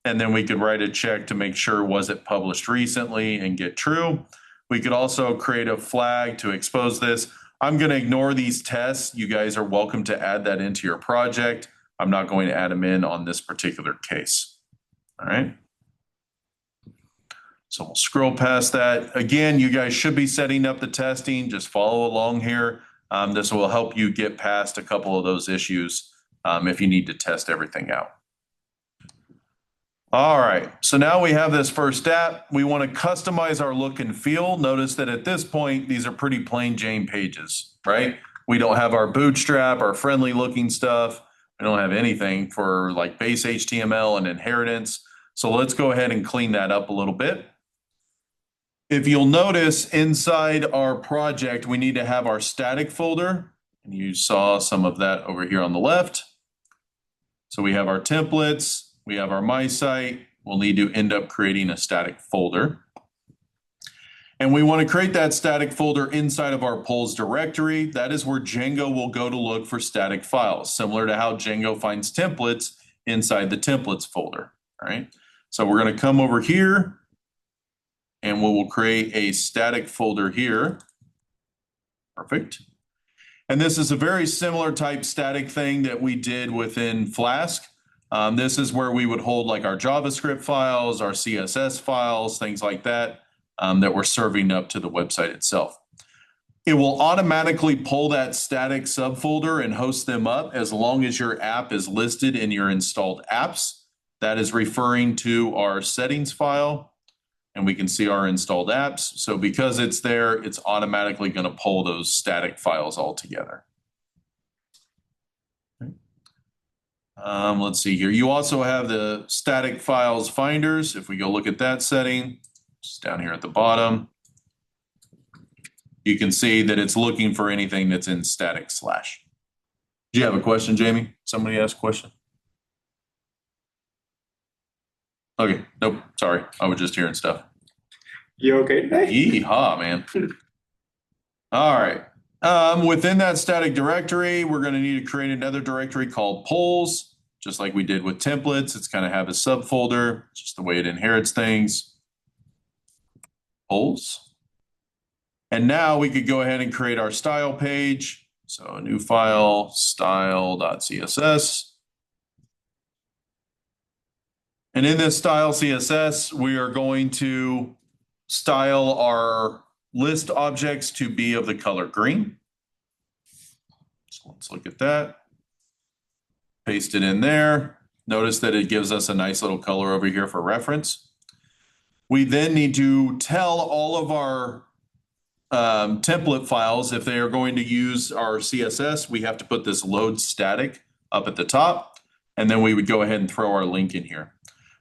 And then we could write a check to make sure was it published recently and get true. We could also create a flag to expose this. I'm going to ignore these tests. You guys are welcome to add that into your project. I'm not going to add them in on this particular case. All right. So we'll scroll past that. Again, you guys should be setting up the testing. Just follow along here. This will help you get past a couple of those issues if you need to test everything out. All right, so now we have this first step. We want to customize our look and feel. Notice that at this point, these are pretty plain Jane pages, right? We don't have our bootstrap, our friendly looking stuff. We don't have anything for like base HTML and inheritance. So let's go ahead and clean that up a little bit. If you'll notice inside our project, we need to have our static folder. And you saw some of that over here on the left. So we have our templates, we have our My Site. We'll need to end up creating a static folder. And we want to create that static folder inside of our polls directory. That is where Django will go to look for static files, similar to how Django finds templates inside the templates folder. All right. So we're going to come over here and we will create a static folder here. Perfect. And this is a very similar type static thing that we did within Flask. This is where we would hold like our JavaScript files, our CSS files, things like that, that we're serving up to the website itself. It will automatically pull that static subfolder and host them up as long as your app is listed in your installed apps. That is referring to our settings file, and we can see our installed apps. So because it's there, it's automatically going to pull those static files all together. Let's see here. You also have the static files finders. If we go look at that setting, it's down here at the bottom, you can see that it's looking for anything that's in static slash. Do you have a question, Jamie? Somebody asked a question? Okay, nope, sorry. I was just hearing stuff. You okay today? Yeehaw, man. All right. Within that static directory, we're going to need to create another directory called polls, just like we did with templates. It's going to have a subfolder, just the way it inherits things. Polls. And now we could go ahead and create our style page. So a new file, style.css. And in this style CSS, we are going to style our list objects to be of the color green. So let's look at that. Paste it in there. Notice that it gives us a nice little color over here for reference. We then need to tell all of our template files, if they are going to use our CSS, we have to put this load static up at the top, and then we would go ahead and throw our link in here.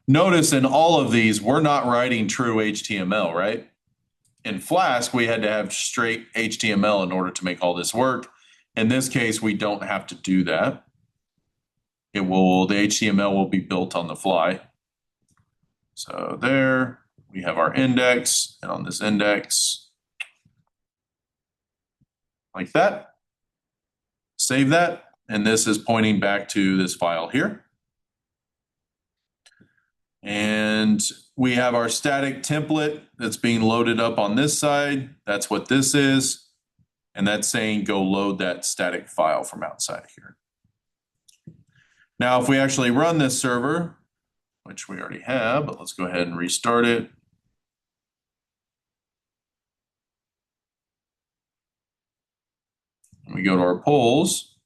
Notice in all of these, we're not writing true HTML, right? In Flask, we had to have straight HTML in order to make all this work. In this case, we don't have to do that. The HTML will be built on the fly. So there, we have our index, and on this index, like that. Save that, and this is pointing back to this file here. And we have our static template that's being loaded up on this side. That's what this is. And that's saying go load that static file from outside here. Now, if we actually run this server, which we already have, but let's go ahead and restart it. And we go to our polls.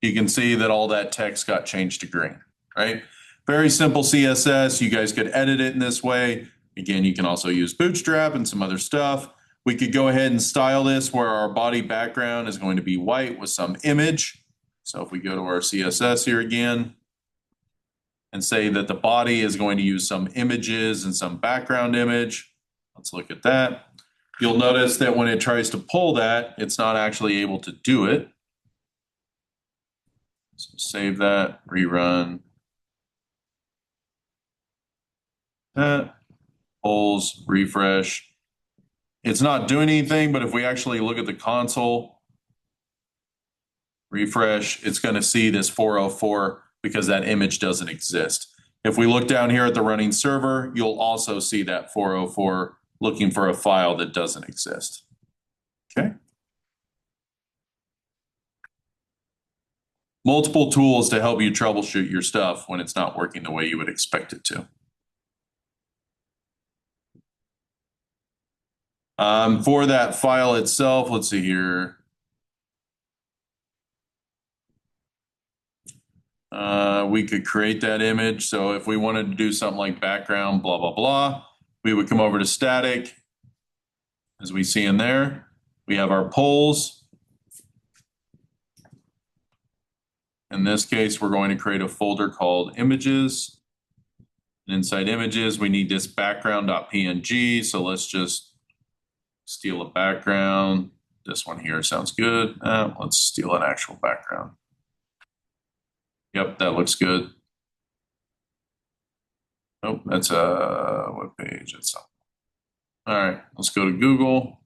You can see that all that text got changed to green, right? Very simple CSS. You guys could edit it in this way. Again, you can also use Bootstrap and some other stuff. We could go ahead and style this where our body background is going to be white with some image. So if we go to our CSS here again and say that the body is going to use some images and some background image, let's look at that. You'll notice that when it tries to pull that, it's not actually able to do it. So save that, rerun. That polls, refresh. It's not doing anything, but if we actually look at the console, refresh, it's going to see this 404 because that image doesn't exist. If we look down here at the running server, you'll also see that 404 looking for a file that doesn't exist. Okay. Multiple tools to help you troubleshoot your stuff when it's not working the way you would expect it to. For that file itself, let's see here. We could create that image. So if we wanted to do something like background, blah, blah, blah, we would come over to static. As we see in there, we have our polls. In this case, we're going to create a folder called images. And inside images, we need this background.png. So let's just steal a background. This one here sounds good. Let's steal an actual background. Yep, that looks good. Nope, that's a web page. That's all right. Let's go to Google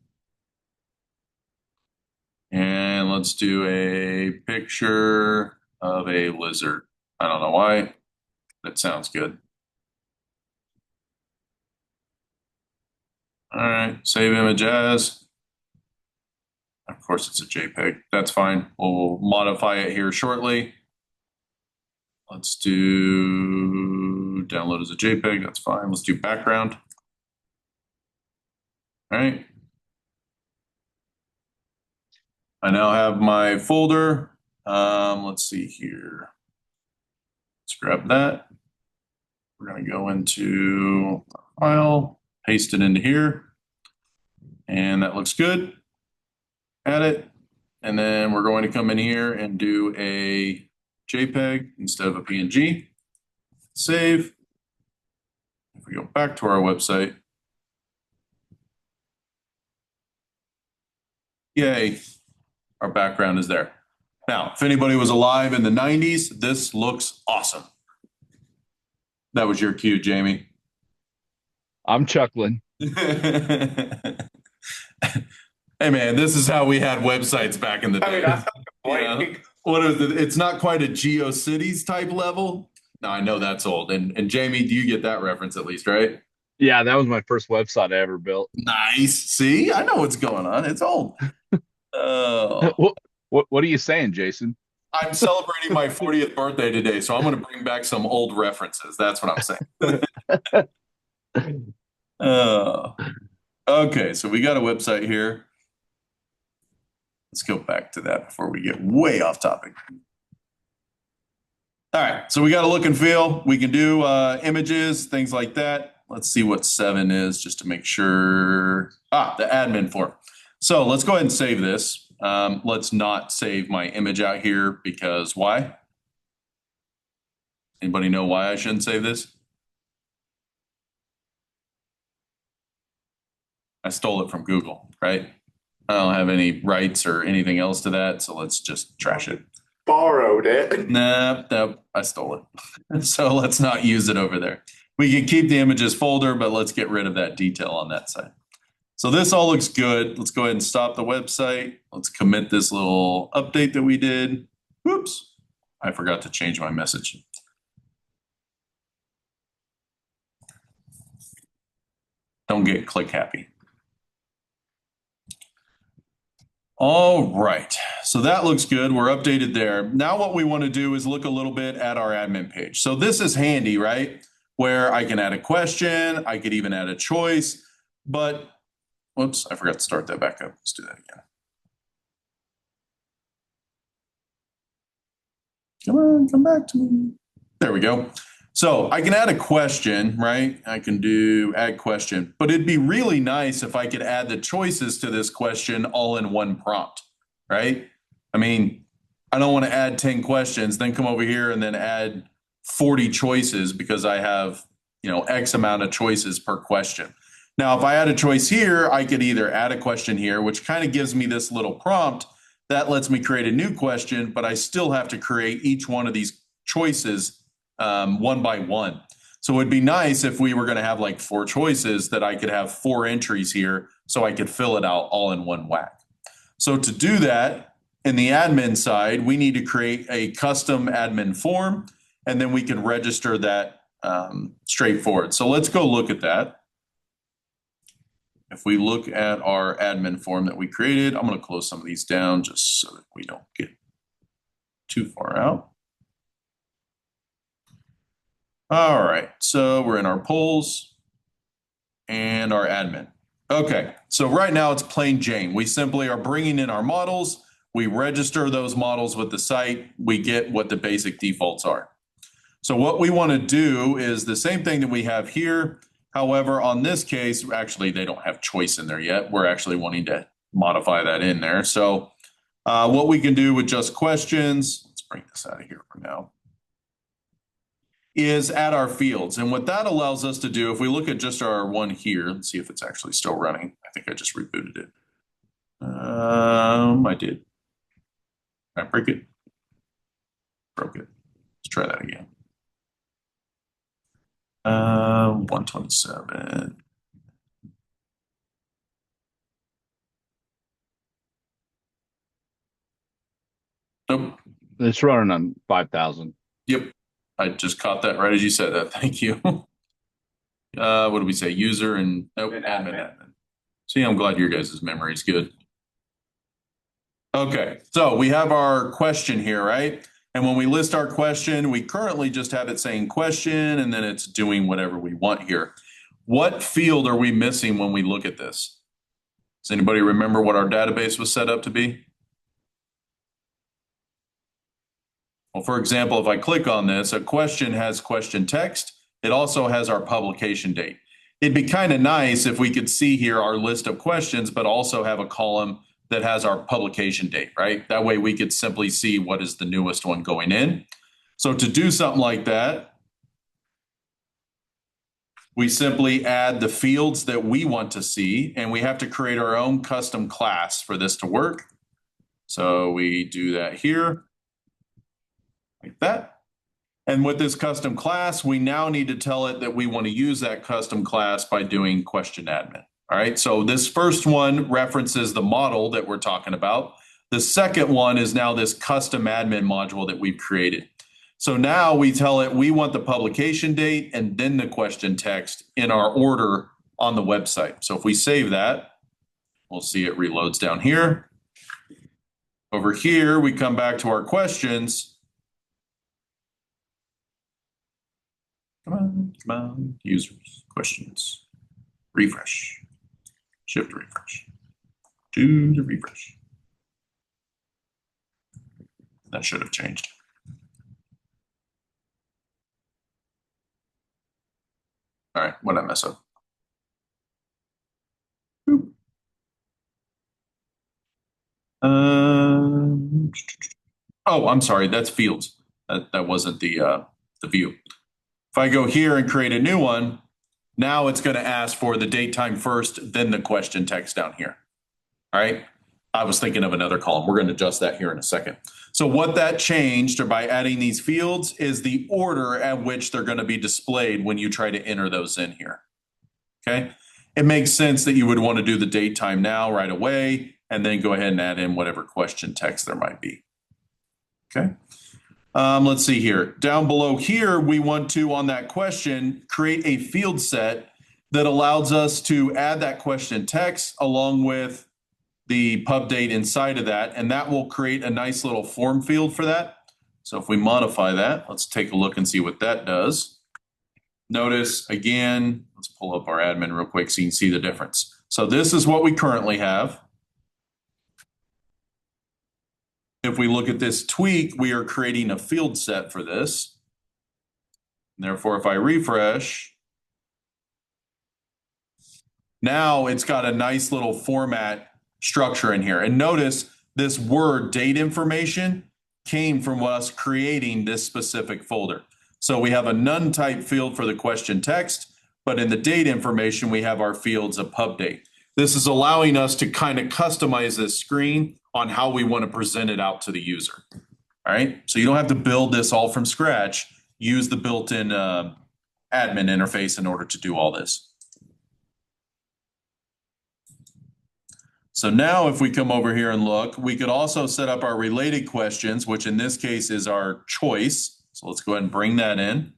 and let's do a picture of a lizard. I don't know why. That sounds good. All right, save image as. Of course, it's a JPEG. That's fine. We'll modify it here shortly. Let's do download as a JPEG. That's fine. Let's do background. All right. I now have my folder. Let's see here. Let's grab that. We're going to go into file, paste it into here. And that looks good. Add it. And then we're going to come in here and do a JPEG instead of a PNG. Save. If we go back to our website, yay, our background is there. Now, if anybody was alive in the 90s, this looks awesome. That was your cue, Jamie. I'm chuckling. Hey man, this is how we had websites back in the day. I'm not complaining. What is it? It's not quite a GeoCities type level. No, I know that's old. And Jamie, do you get that reference at least, right? Yeah, that was my first website I ever built. Nice. See, I know what's going on. It's old. What are you saying, Jason? I'm celebrating my 40th birthday today, so I'm going to bring back some old references. That's what I'm saying. Okay, so we got a website here. Let's go back to that before we get way off topic. All right, so we got a look and feel. We can do images, things like that. Let's see what 7 is just to make sure. The admin form. So let's go ahead and save this. Let's not save my image out here because why? Anybody know why I shouldn't save this? I stole it from Google, right? I don't have any rights or anything else to that, so let's just trash it. Borrowed it. Nah, I stole it. So let's not use it over there. We can keep the images folder, but let's get rid of that detail on that side. So this all looks good. Let's go ahead and stop the website. Let's commit this little update that we did. Whoops, I forgot to change my message. Don't get click happy. All right, so that looks good. We're updated there. Now what we want to do is look a little bit at our admin page. So this is handy, right? Where I can add a question, I could even add a choice, but whoops, I forgot to start that back up. Let's do that again. Come on, come back to me. There we go. So I can add a question, right? I can do add question, but it'd be really nice if I could add the choices to this question all in one prompt, right? I mean, I don't want to add 10 questions, then come over here and then add 40 choices because I have, X amount of choices per question. Now, if I add a choice here, I could either add a question here, which kind of gives me this little prompt that lets me create a new question, but I still have to create each one of these choices one by one. So it'd be nice if we were going to have like 4 choices that I could have 4 entries here so I could fill it out all in one whack. So to do that, in the admin side, we need to create a custom admin form, and then we can register that straightforward. So let's go look at that. If we look at our admin form that we created, I'm going to close some of these down just so that we don't get too far out. All right, so we're in our polls and our admin. Okay, so right now it's plain Jane. We simply are bringing in our models. We register those models with the site. We get what the basic defaults are. So what we want to do is the same thing that we have here. However, on this case, actually, they don't have choice in there yet. We're actually wanting to modify that in there. So what we can do with just questions, let's bring this out of here for now, is add our fields. And what that allows us to do, if we look at just our one here, let's see if it's actually still running. I think I just rebooted it. I did. Did I break it? Broke it. Let's try that again. 127. Nope. It's running on 5,000. Yep. I just caught that right as you said that. Thank you. What do we say? User and nope, admin. See, I'm glad your guys' memory is good. Okay, so we have our question here, right? And when we list our question, we currently just have it saying question, and then it's doing whatever we want here. What field are we missing when we look at this? Does anybody remember what our database was set up to be? Well, for example, if I click on this, a question has question text. It also has our publication date. It'd be kind of nice if we could see here our list of questions, but also have a column that has our publication date, right? That way we could simply see what is the newest one going in. So to do something like that, we simply add the fields that we want to see, and we have to create our own custom class for this to work. So we do that here, like that. And with this custom class, we now need to tell it that we want to use that custom class by doing question admin. All right, so this first one references the model that we're talking about. The second one is now this custom admin module that we've created. So now we tell it we want the publication date and then the question text in our order on the website. So if we save that, we'll see it reloads down here. Over here, we come back to our questions. Come on, users, questions, refresh, shift refresh, do the refresh. That should have changed. All right, what did I mess up? Oh, I'm sorry, that's fields. That wasn't the view. If I go here and create a new one, now it's going to ask for the date time first, then the question text down here. All right. I was thinking of another column. We're going to adjust that here in a second. So what that changed or by adding these fields is the order at which they're going to be displayed when you try to enter those in here. Okay. It makes sense that you would want to do the date time now right away, and then go ahead and add in whatever question text there might be. Okay. Let's see here. Down below here, we want to, on that question, create a field set that allows us to add that question text along with the pub date inside of that, and that will create a nice little form field for that. So if we modify that, let's take a look and see what that does. Notice again, let's pull up our admin real quick so you can see the difference. So this is what we currently have. If we look at this tweak, we are creating a field set for this. And therefore, if I refresh, now it's got a nice little format structure in here. And notice this word date information came from us creating this specific folder. So we have a none type field for the question text, but in the date information, we have our fields of pub date. This is allowing us to kind of customize this screen on how we want to present it out to the user. All right, so you don't have to build this all from scratch. Use the built-in admin interface in order to do all this. So now if we come over here and look, we could also set up our related questions, which in this case is our choice. So let's go ahead and bring that in.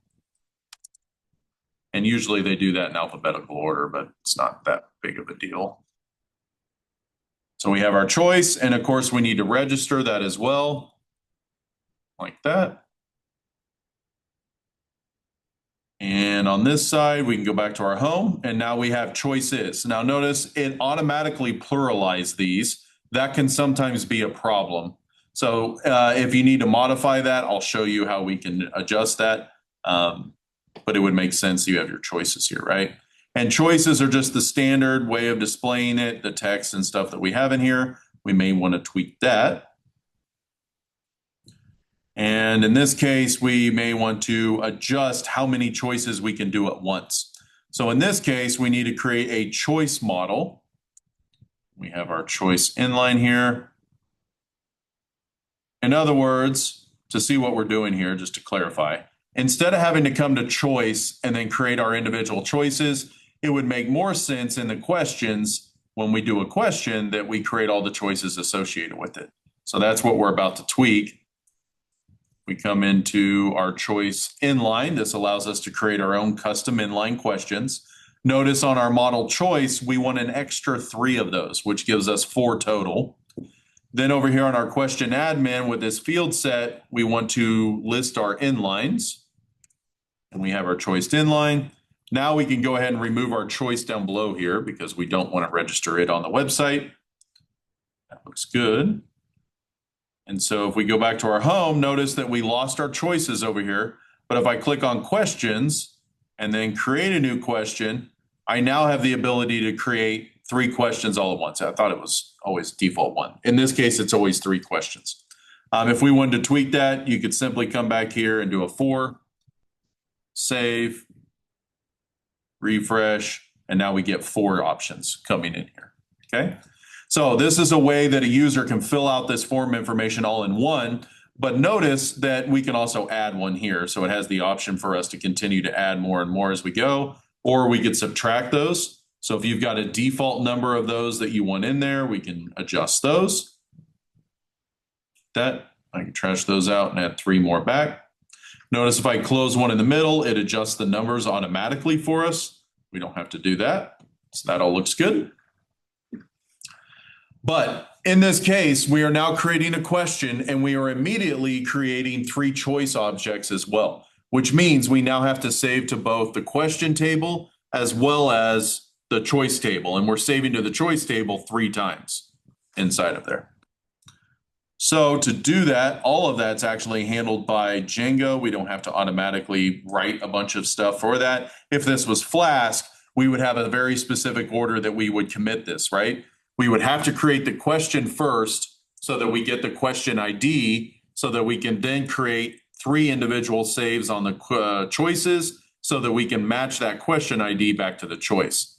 And usually they do that in alphabetical order, but it's not that big of a deal. So we have our choice, and of course we need to register that as well, like that. And on this side, we can go back to our home, and now we have choices. Now notice it automatically pluralized these. That can sometimes be a problem. So if you need to modify that, I'll show you how we can adjust that. But it would make sense you have your choices here, right? And choices are just the standard way of displaying it, the text and stuff that we have in here. We may want to tweak that. And in this case, we may want to adjust how many choices we can do at once. So in this case, we need to create a choice model. We have our choice inline here. In other words, to see what we're doing here, just to clarify, instead of having to come to choice and then create our individual choices, it would make more sense in the questions when we do a question that we create all the choices associated with it. So that's what we're about to tweak. We come into our choice inline. This allows us to create our own custom inline questions. Notice on our model choice, we want an extra 3 of those, which gives us 4 total. Then over here on our question admin with this field set, we want to list our inlines. And we have our choice inline. Now we can go ahead and remove our choice down below here because we don't want to register it on the website. That looks good. And so if we go back to our home, notice that we lost our choices over here. But if I click on questions and then create a new question, I now have the ability to create 3 questions all at once. I thought it was always default 1. In this case, it's always 3 questions. If we wanted to tweak that, you could simply come back here and do a 4, save, refresh, and now we get 4 options coming in here, okay? So this is a way that a user can fill out this form information all in one, but notice that we can also add one here. So it has the option for us to continue to add more and more as we go, or we could subtract those. So if you've got a default number of those that you want in there, we can adjust those. That I can trash those out and add 3 more back. Notice if I close one in the middle, it adjusts the numbers automatically for us. We don't have to do that. So that all looks good. But in this case, we are now creating a question and we are immediately creating 3 choice objects as well, which means we now have to save to both the question table as well as the choice table. And we're saving to the choice table 3 times inside of there. So to do that, all of that's actually handled by Django. We don't have to automatically write a bunch of stuff for that. If this was Flask, we would have a very specific order that we would commit this, right? We would have to create the question first so that we get the question ID so that we can then create 3 individual saves on the choices so that we can match that question ID back to the choice.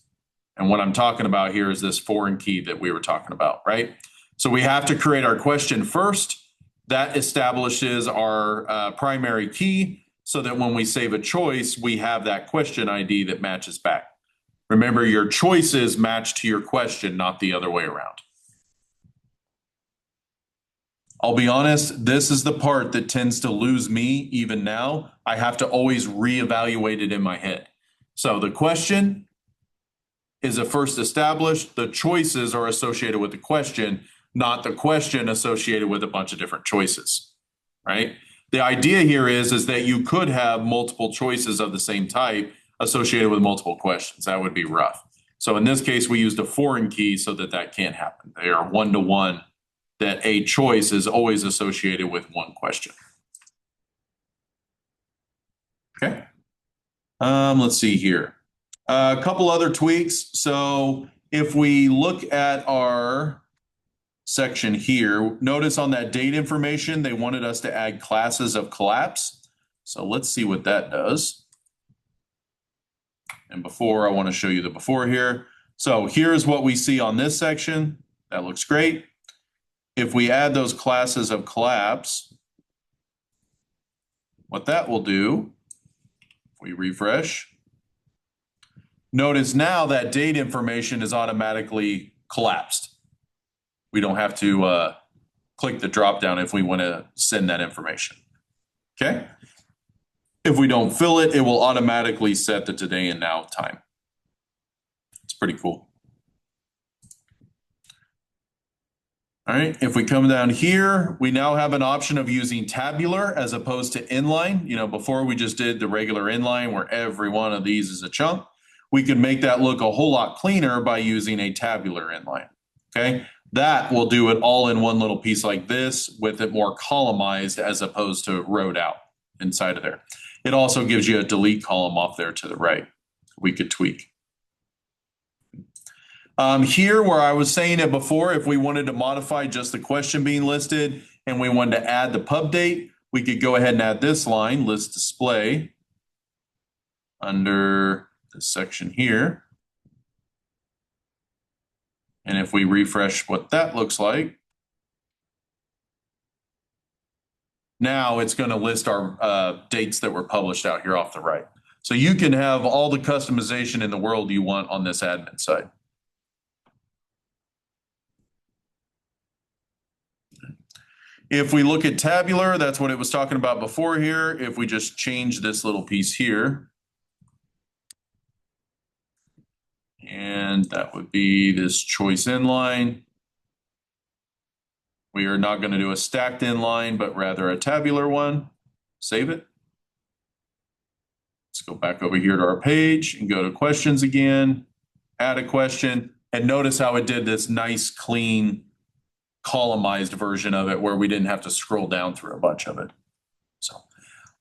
And what I'm talking about here is this foreign key that we were talking about, right? So we have to create our question first. That establishes our primary key so that when we save a choice, we have that question ID that matches back. Remember, your choices match to your question, not the other way around. I'll be honest, this is the part that tends to lose me even now. I have to always reevaluate it in my head. So the question is first established. The choices are associated with the question, not the question associated with a bunch of different choices, right? The idea here is that you could have multiple choices of the same type associated with multiple questions. That would be rough. So in this case, we used a foreign key so that that can't happen. They are 1-to-1, that a choice is always associated with one question. Okay. Let's see here. A couple other tweaks. So if we look at our section here, notice on that date information, they wanted us to add classes of collapse. So let's see what that does. And before, I want to show you the before here. So here's what we see on this section. That looks great. If we add those classes of collapse, what that will do, if we refresh, notice now that date information is automatically collapsed. We don't have to click the drop down if we want to send that information. Okay. If we don't fill it, it will automatically set the today and now time. It's pretty cool. All right, if we come down here, we now have an option of using tabular as opposed to inline. You know, before we just did the regular inline where every one of these is a chunk. We could make that look a whole lot cleaner by using a tabular inline, okay? That will do it all in one little piece like this with it more columnized as opposed to rowed out inside of there. It also gives you a delete column off there to the right. We could tweak. Here where I was saying it before, if we wanted to modify just the question being listed and we wanted to add the pub date, we could go ahead and add this line, list display, under this section here. And if we refresh what that looks like, Now it's going to list our dates that were published out here off the right. So you can have all the customization in the world you want on this admin side. If we look at tabular, that's what it was talking about before here. If we just change this little piece here, and that would be this choice inline. We are not going to do a stacked inline, but rather a tabular one. Save it. Let's go back over here to our page and go to questions again, add a question, and notice how it did this nice, clean, columnized version of it where we didn't have to scroll down through a bunch of it. So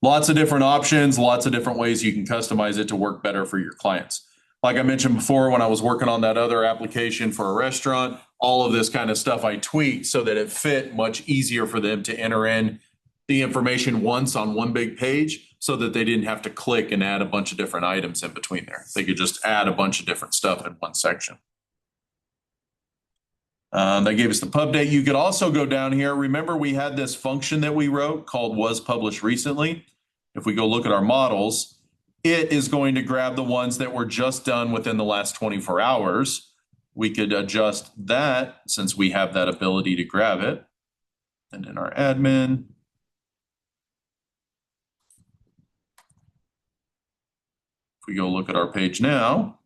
lots of different options, lots of different ways you can customize it to work better for your clients. Like I mentioned before, when I was working on that other application for a restaurant, all of this kind of stuff I tweaked so that it fit much easier for them to enter in the information once on one big page so that they didn't have to click and add a bunch of different items in between there. They could just add a bunch of different stuff in one section. That gave us the pub date. You could also go down here. Remember, we had this function that we wrote called was published recently. If we go look at our models, it is going to grab the ones that were just done within the last 24 hours. We could adjust that since we have that ability to grab it. And in our admin, if we go look at our page now,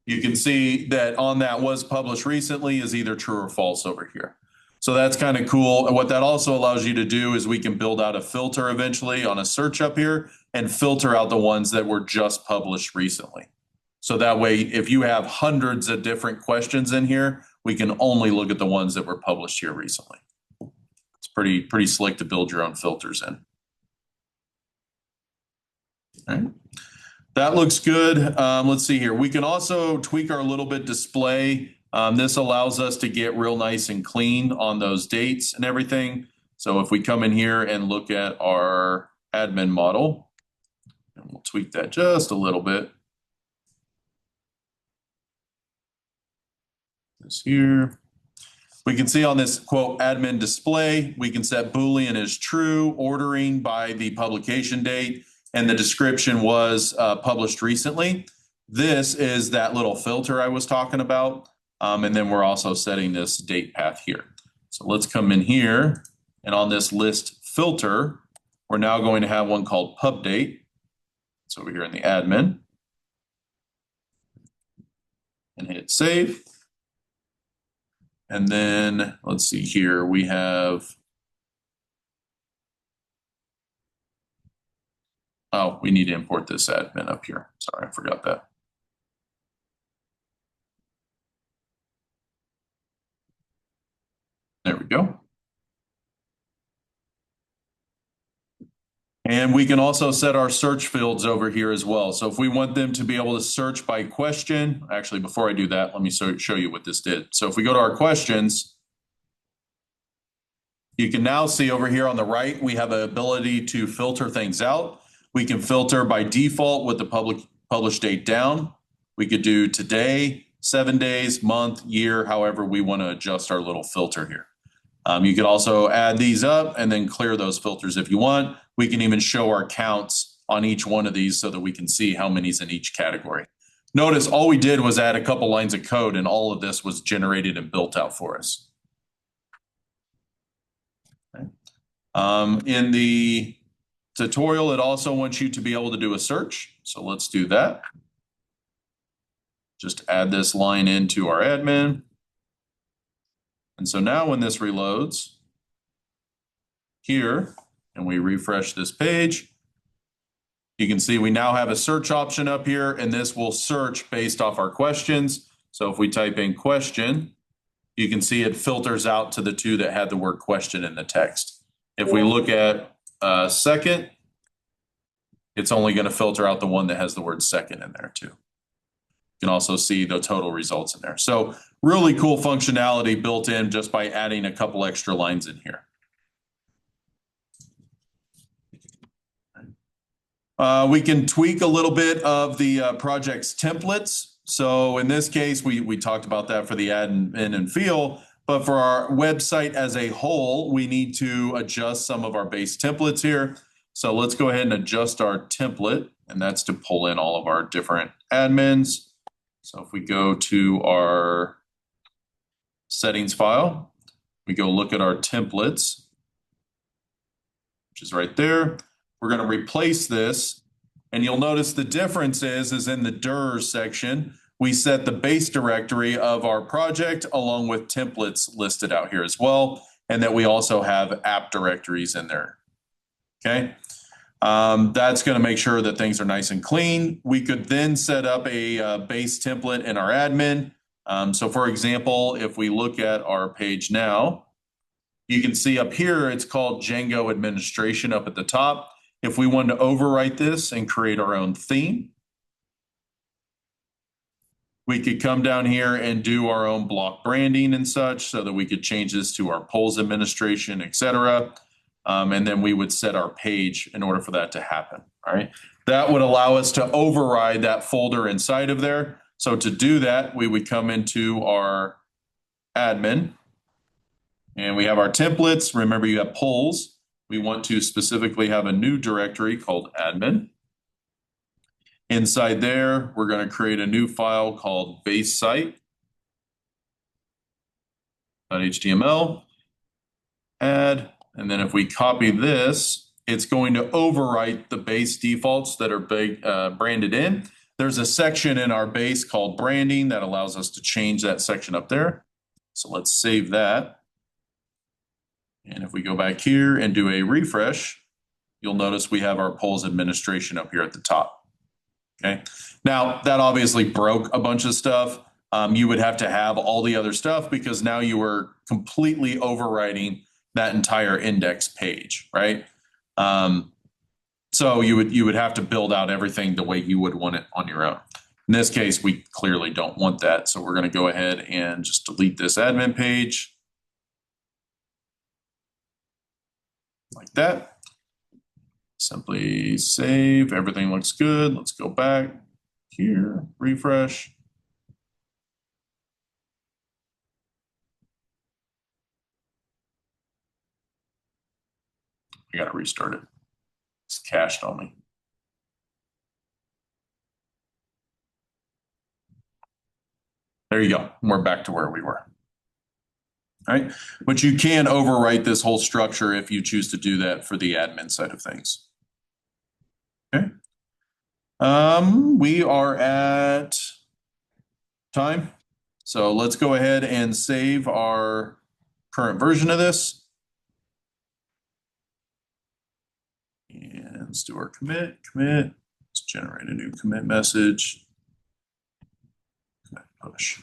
you can see that on that was published recently is either true or false over here. So that's kind of cool. And what that also allows you to do is we can build out a filter eventually on a search up here and filter out the ones that were just published recently. So that way, if you have hundreds of different questions in here, we can only look at the ones that were published here recently. It's pretty slick to build your own filters in. All right. That looks good. Let's see here. We can also tweak our little bit display. This allows us to get real nice and clean on those dates and everything. So if we come in here and look at our admin model, and we'll tweak that just a little bit. This here. We can see on this quote admin display, we can set Boolean as true, ordering by the publication date, and the description was published recently. This is that little filter I was talking about. And then we're also setting this date path here. So let's come in here, and on this list filter, we're now going to have one called pub date. It's over here in the admin. And hit save. And then let's see here, we have, oh, we need to import this admin up here. Sorry, I forgot that. There we go. And we can also set our search fields over here as well. So if we want them to be able to search by question, actually, before I do that, let me show you what this did. So if we go to our questions, you can now see over here on the right, we have the ability to filter things out. We can filter by default with the published date down. We could do today, 7 days, month, year, however we want to adjust our little filter here. You could also add these up and then clear those filters if you want. We can even show our counts on each one of these so that we can see how many's in each category. Notice all we did was add a couple lines of code and all of this was generated and built out for us. Okay. In the tutorial, it also wants you to be able to do a search. So let's do that. Just add this line into our admin. And so now when this reloads here, and we refresh this page, you can see we now have a search option up here, and this will search based off our questions. So if we type in question, you can see it filters out to the two that had the word question in the text. If we look at second, it's only going to filter out the one that has the word second in there too. You can also see the total results in there. So really cool functionality built in just by adding a couple extra lines in here. We can tweak a little bit of the project's templates. So in this case, we talked about that for the add and feel, But for our website as a whole, we need to adjust some of our base templates here. So let's go ahead and adjust our template, and that's to pull in all of our different admins. So if we go to our settings file, we go look at our templates, which is right there. We're going to replace this, and you'll notice the difference is in the DIRs section, we set the base directory of our project along with templates listed out here as well, and that we also have app directories in there. Okay. That's going to make sure that things are nice and clean. We could then set up a base template in our admin. So for example, if we look at our page now, you can see up here, it's called Django administration up at the top. If we wanted to overwrite this and create our own theme, we could come down here and do our own block branding and such so that we could change this to our polls administration, et cetera. And then we would set our page in order for that to happen, all right? That would allow us to override that folder inside of there. So to do that, we would come into our admin and we have our templates. Remember, you have polls. We want to specifically have a new directory called admin. Inside there, we're going to create a new file called base site.html, add, and then if we copy this, it's going to overwrite the base defaults that are branded in. There's a section in our base called branding that allows us to change that section up there. So let's save that. And if we go back here and do a refresh, you'll notice we have our polls administration up here at the top. Okay. Now that obviously broke a bunch of stuff. You would have to have all the other stuff because now you were completely overwriting that entire index page, right? So you would have to build out everything the way you would want it on your own. In this case, we clearly don't want that. So we're going to go ahead and just delete this admin page like that. Simply save, everything looks good. Let's go back here, refresh. I gotta restart it. It's cached on me. There you go. We're back to where we were. All right, but you can overwrite this whole structure if you choose to do that for the admin side of things. Okay. We are at time. So let's go ahead and save our current version of this. And let's do our commit. Let's generate a new commit message. Push.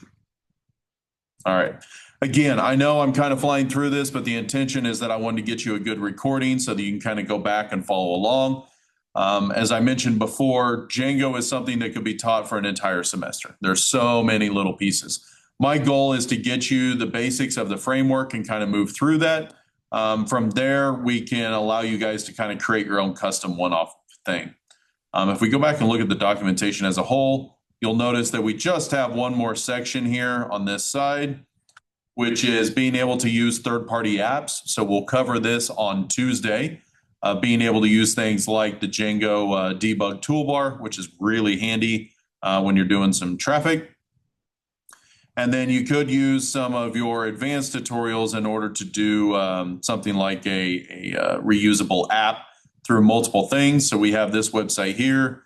All right. Again, I know I'm kind of flying through this, but the intention is that I wanted to get you a good recording so that you can kind of go back and follow along. As I mentioned before, Django is something that could be taught for an entire semester. There's so many little pieces. My goal is to get you the basics of the framework and kind of move through that. From there, we can allow you guys to kind of create your own custom one-off thing. If we go back and look at the documentation as a whole, you'll notice that we just have one more section here on this side, which is being able to use third-party apps. So we'll cover this on Tuesday, being able to use things like the Django debug toolbar, which is really handy when you're doing some traffic. And then you could use some of your advanced tutorials in order to do something like a reusable app through multiple things. So we have this website here.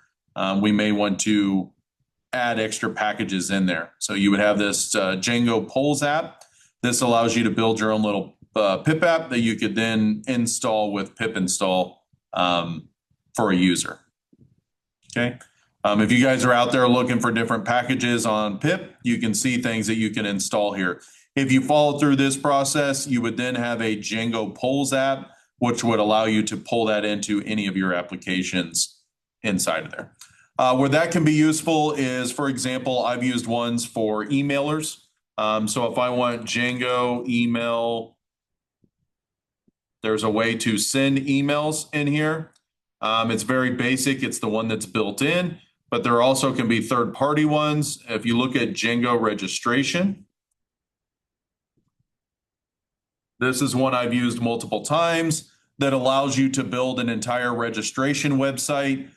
We may want to add extra packages in there. So you would have this Django polls app. This allows you to build your own little pip app that you could then install with pip install for a user. Okay. If you guys are out there looking for different packages on pip, you can see things that you can install here. If you follow through this process, you would then have a Django polls app, which would allow you to pull that into any of your applications inside of there. Where that can be useful is, for example, I've used ones for emailers. So if I want Django email, there's a way to send emails in here. It's very basic. It's the one that's built in, but there also can be third-party ones. If you look at Django registration, This is one I've used multiple times that allows you to build an entire registration website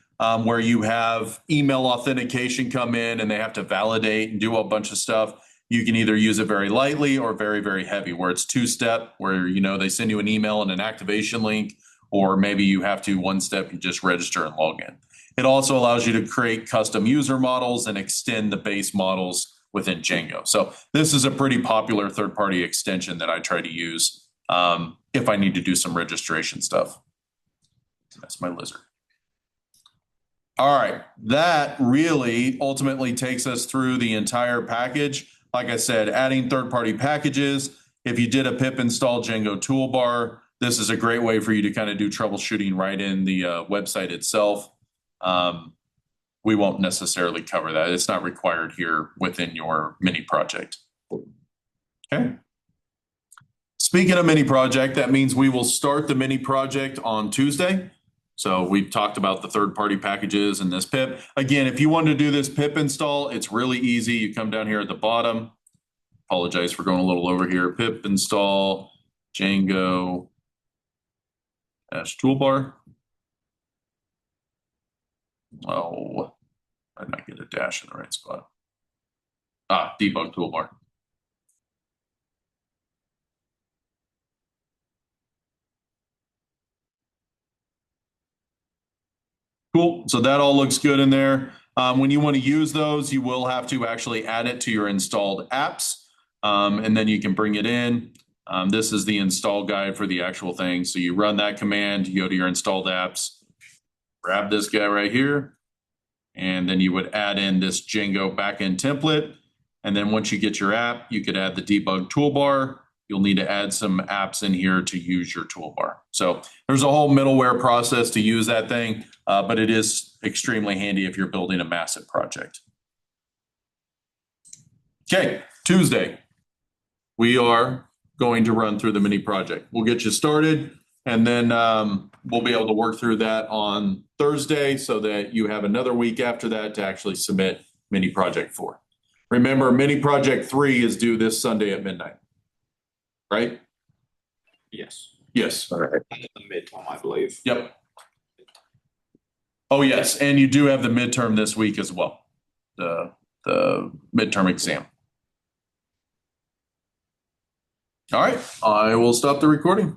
where you have email authentication come in and they have to validate and do a bunch of stuff. You can either use it very lightly or very, very heavy, where it's two-step, where they send you an email and an activation link, or maybe you have to one-step, you just register and log in. It also allows you to create custom user models and extend the base models within Django. So this is a pretty popular third-party extension that I try to use if I need to do some registration stuff. That's my lizard. All right, that really ultimately takes us through the entire package. Like I said, adding third-party packages. If you did a pip install Django toolbar, this is a great way for you to kind of do troubleshooting right in the website itself. We won't necessarily cover that. It's not required here within your mini project. Okay. Speaking of mini project, that means we will start the mini project on Tuesday. So we've talked about the third-party packages and this pip. Again, if you want to do this pip install, it's really easy. You come down here at the bottom. Apologize for going a little over here. Pip install Django -toolbar. Oh, I might get a dash in the right spot. Debug toolbar. Cool. So that all looks good in there. When you want to use those, you will have to actually add it to your installed apps, and then you can bring it in. This is the install guide for the actual thing. So you run that command, you go to your installed apps, grab this guy right here, and then you would add in this Django backend template. And then once you get your app, you could add the debug toolbar. You'll need to add some apps in here to use your toolbar. So there's a whole middleware process to use that thing, but it is extremely handy if you're building a massive project. Okay, Tuesday, we are going to run through the mini project. We'll get you started, and then we'll be able to work through that on Thursday so that you have another week after that to actually submit mini project 4. Remember, mini project 3 is due this Sunday at midnight, right? Yes. Yes. All right. The midterm, I believe. Yep. Oh, yes, and you do have the midterm this week as well, the midterm exam. All right, I will stop the recording.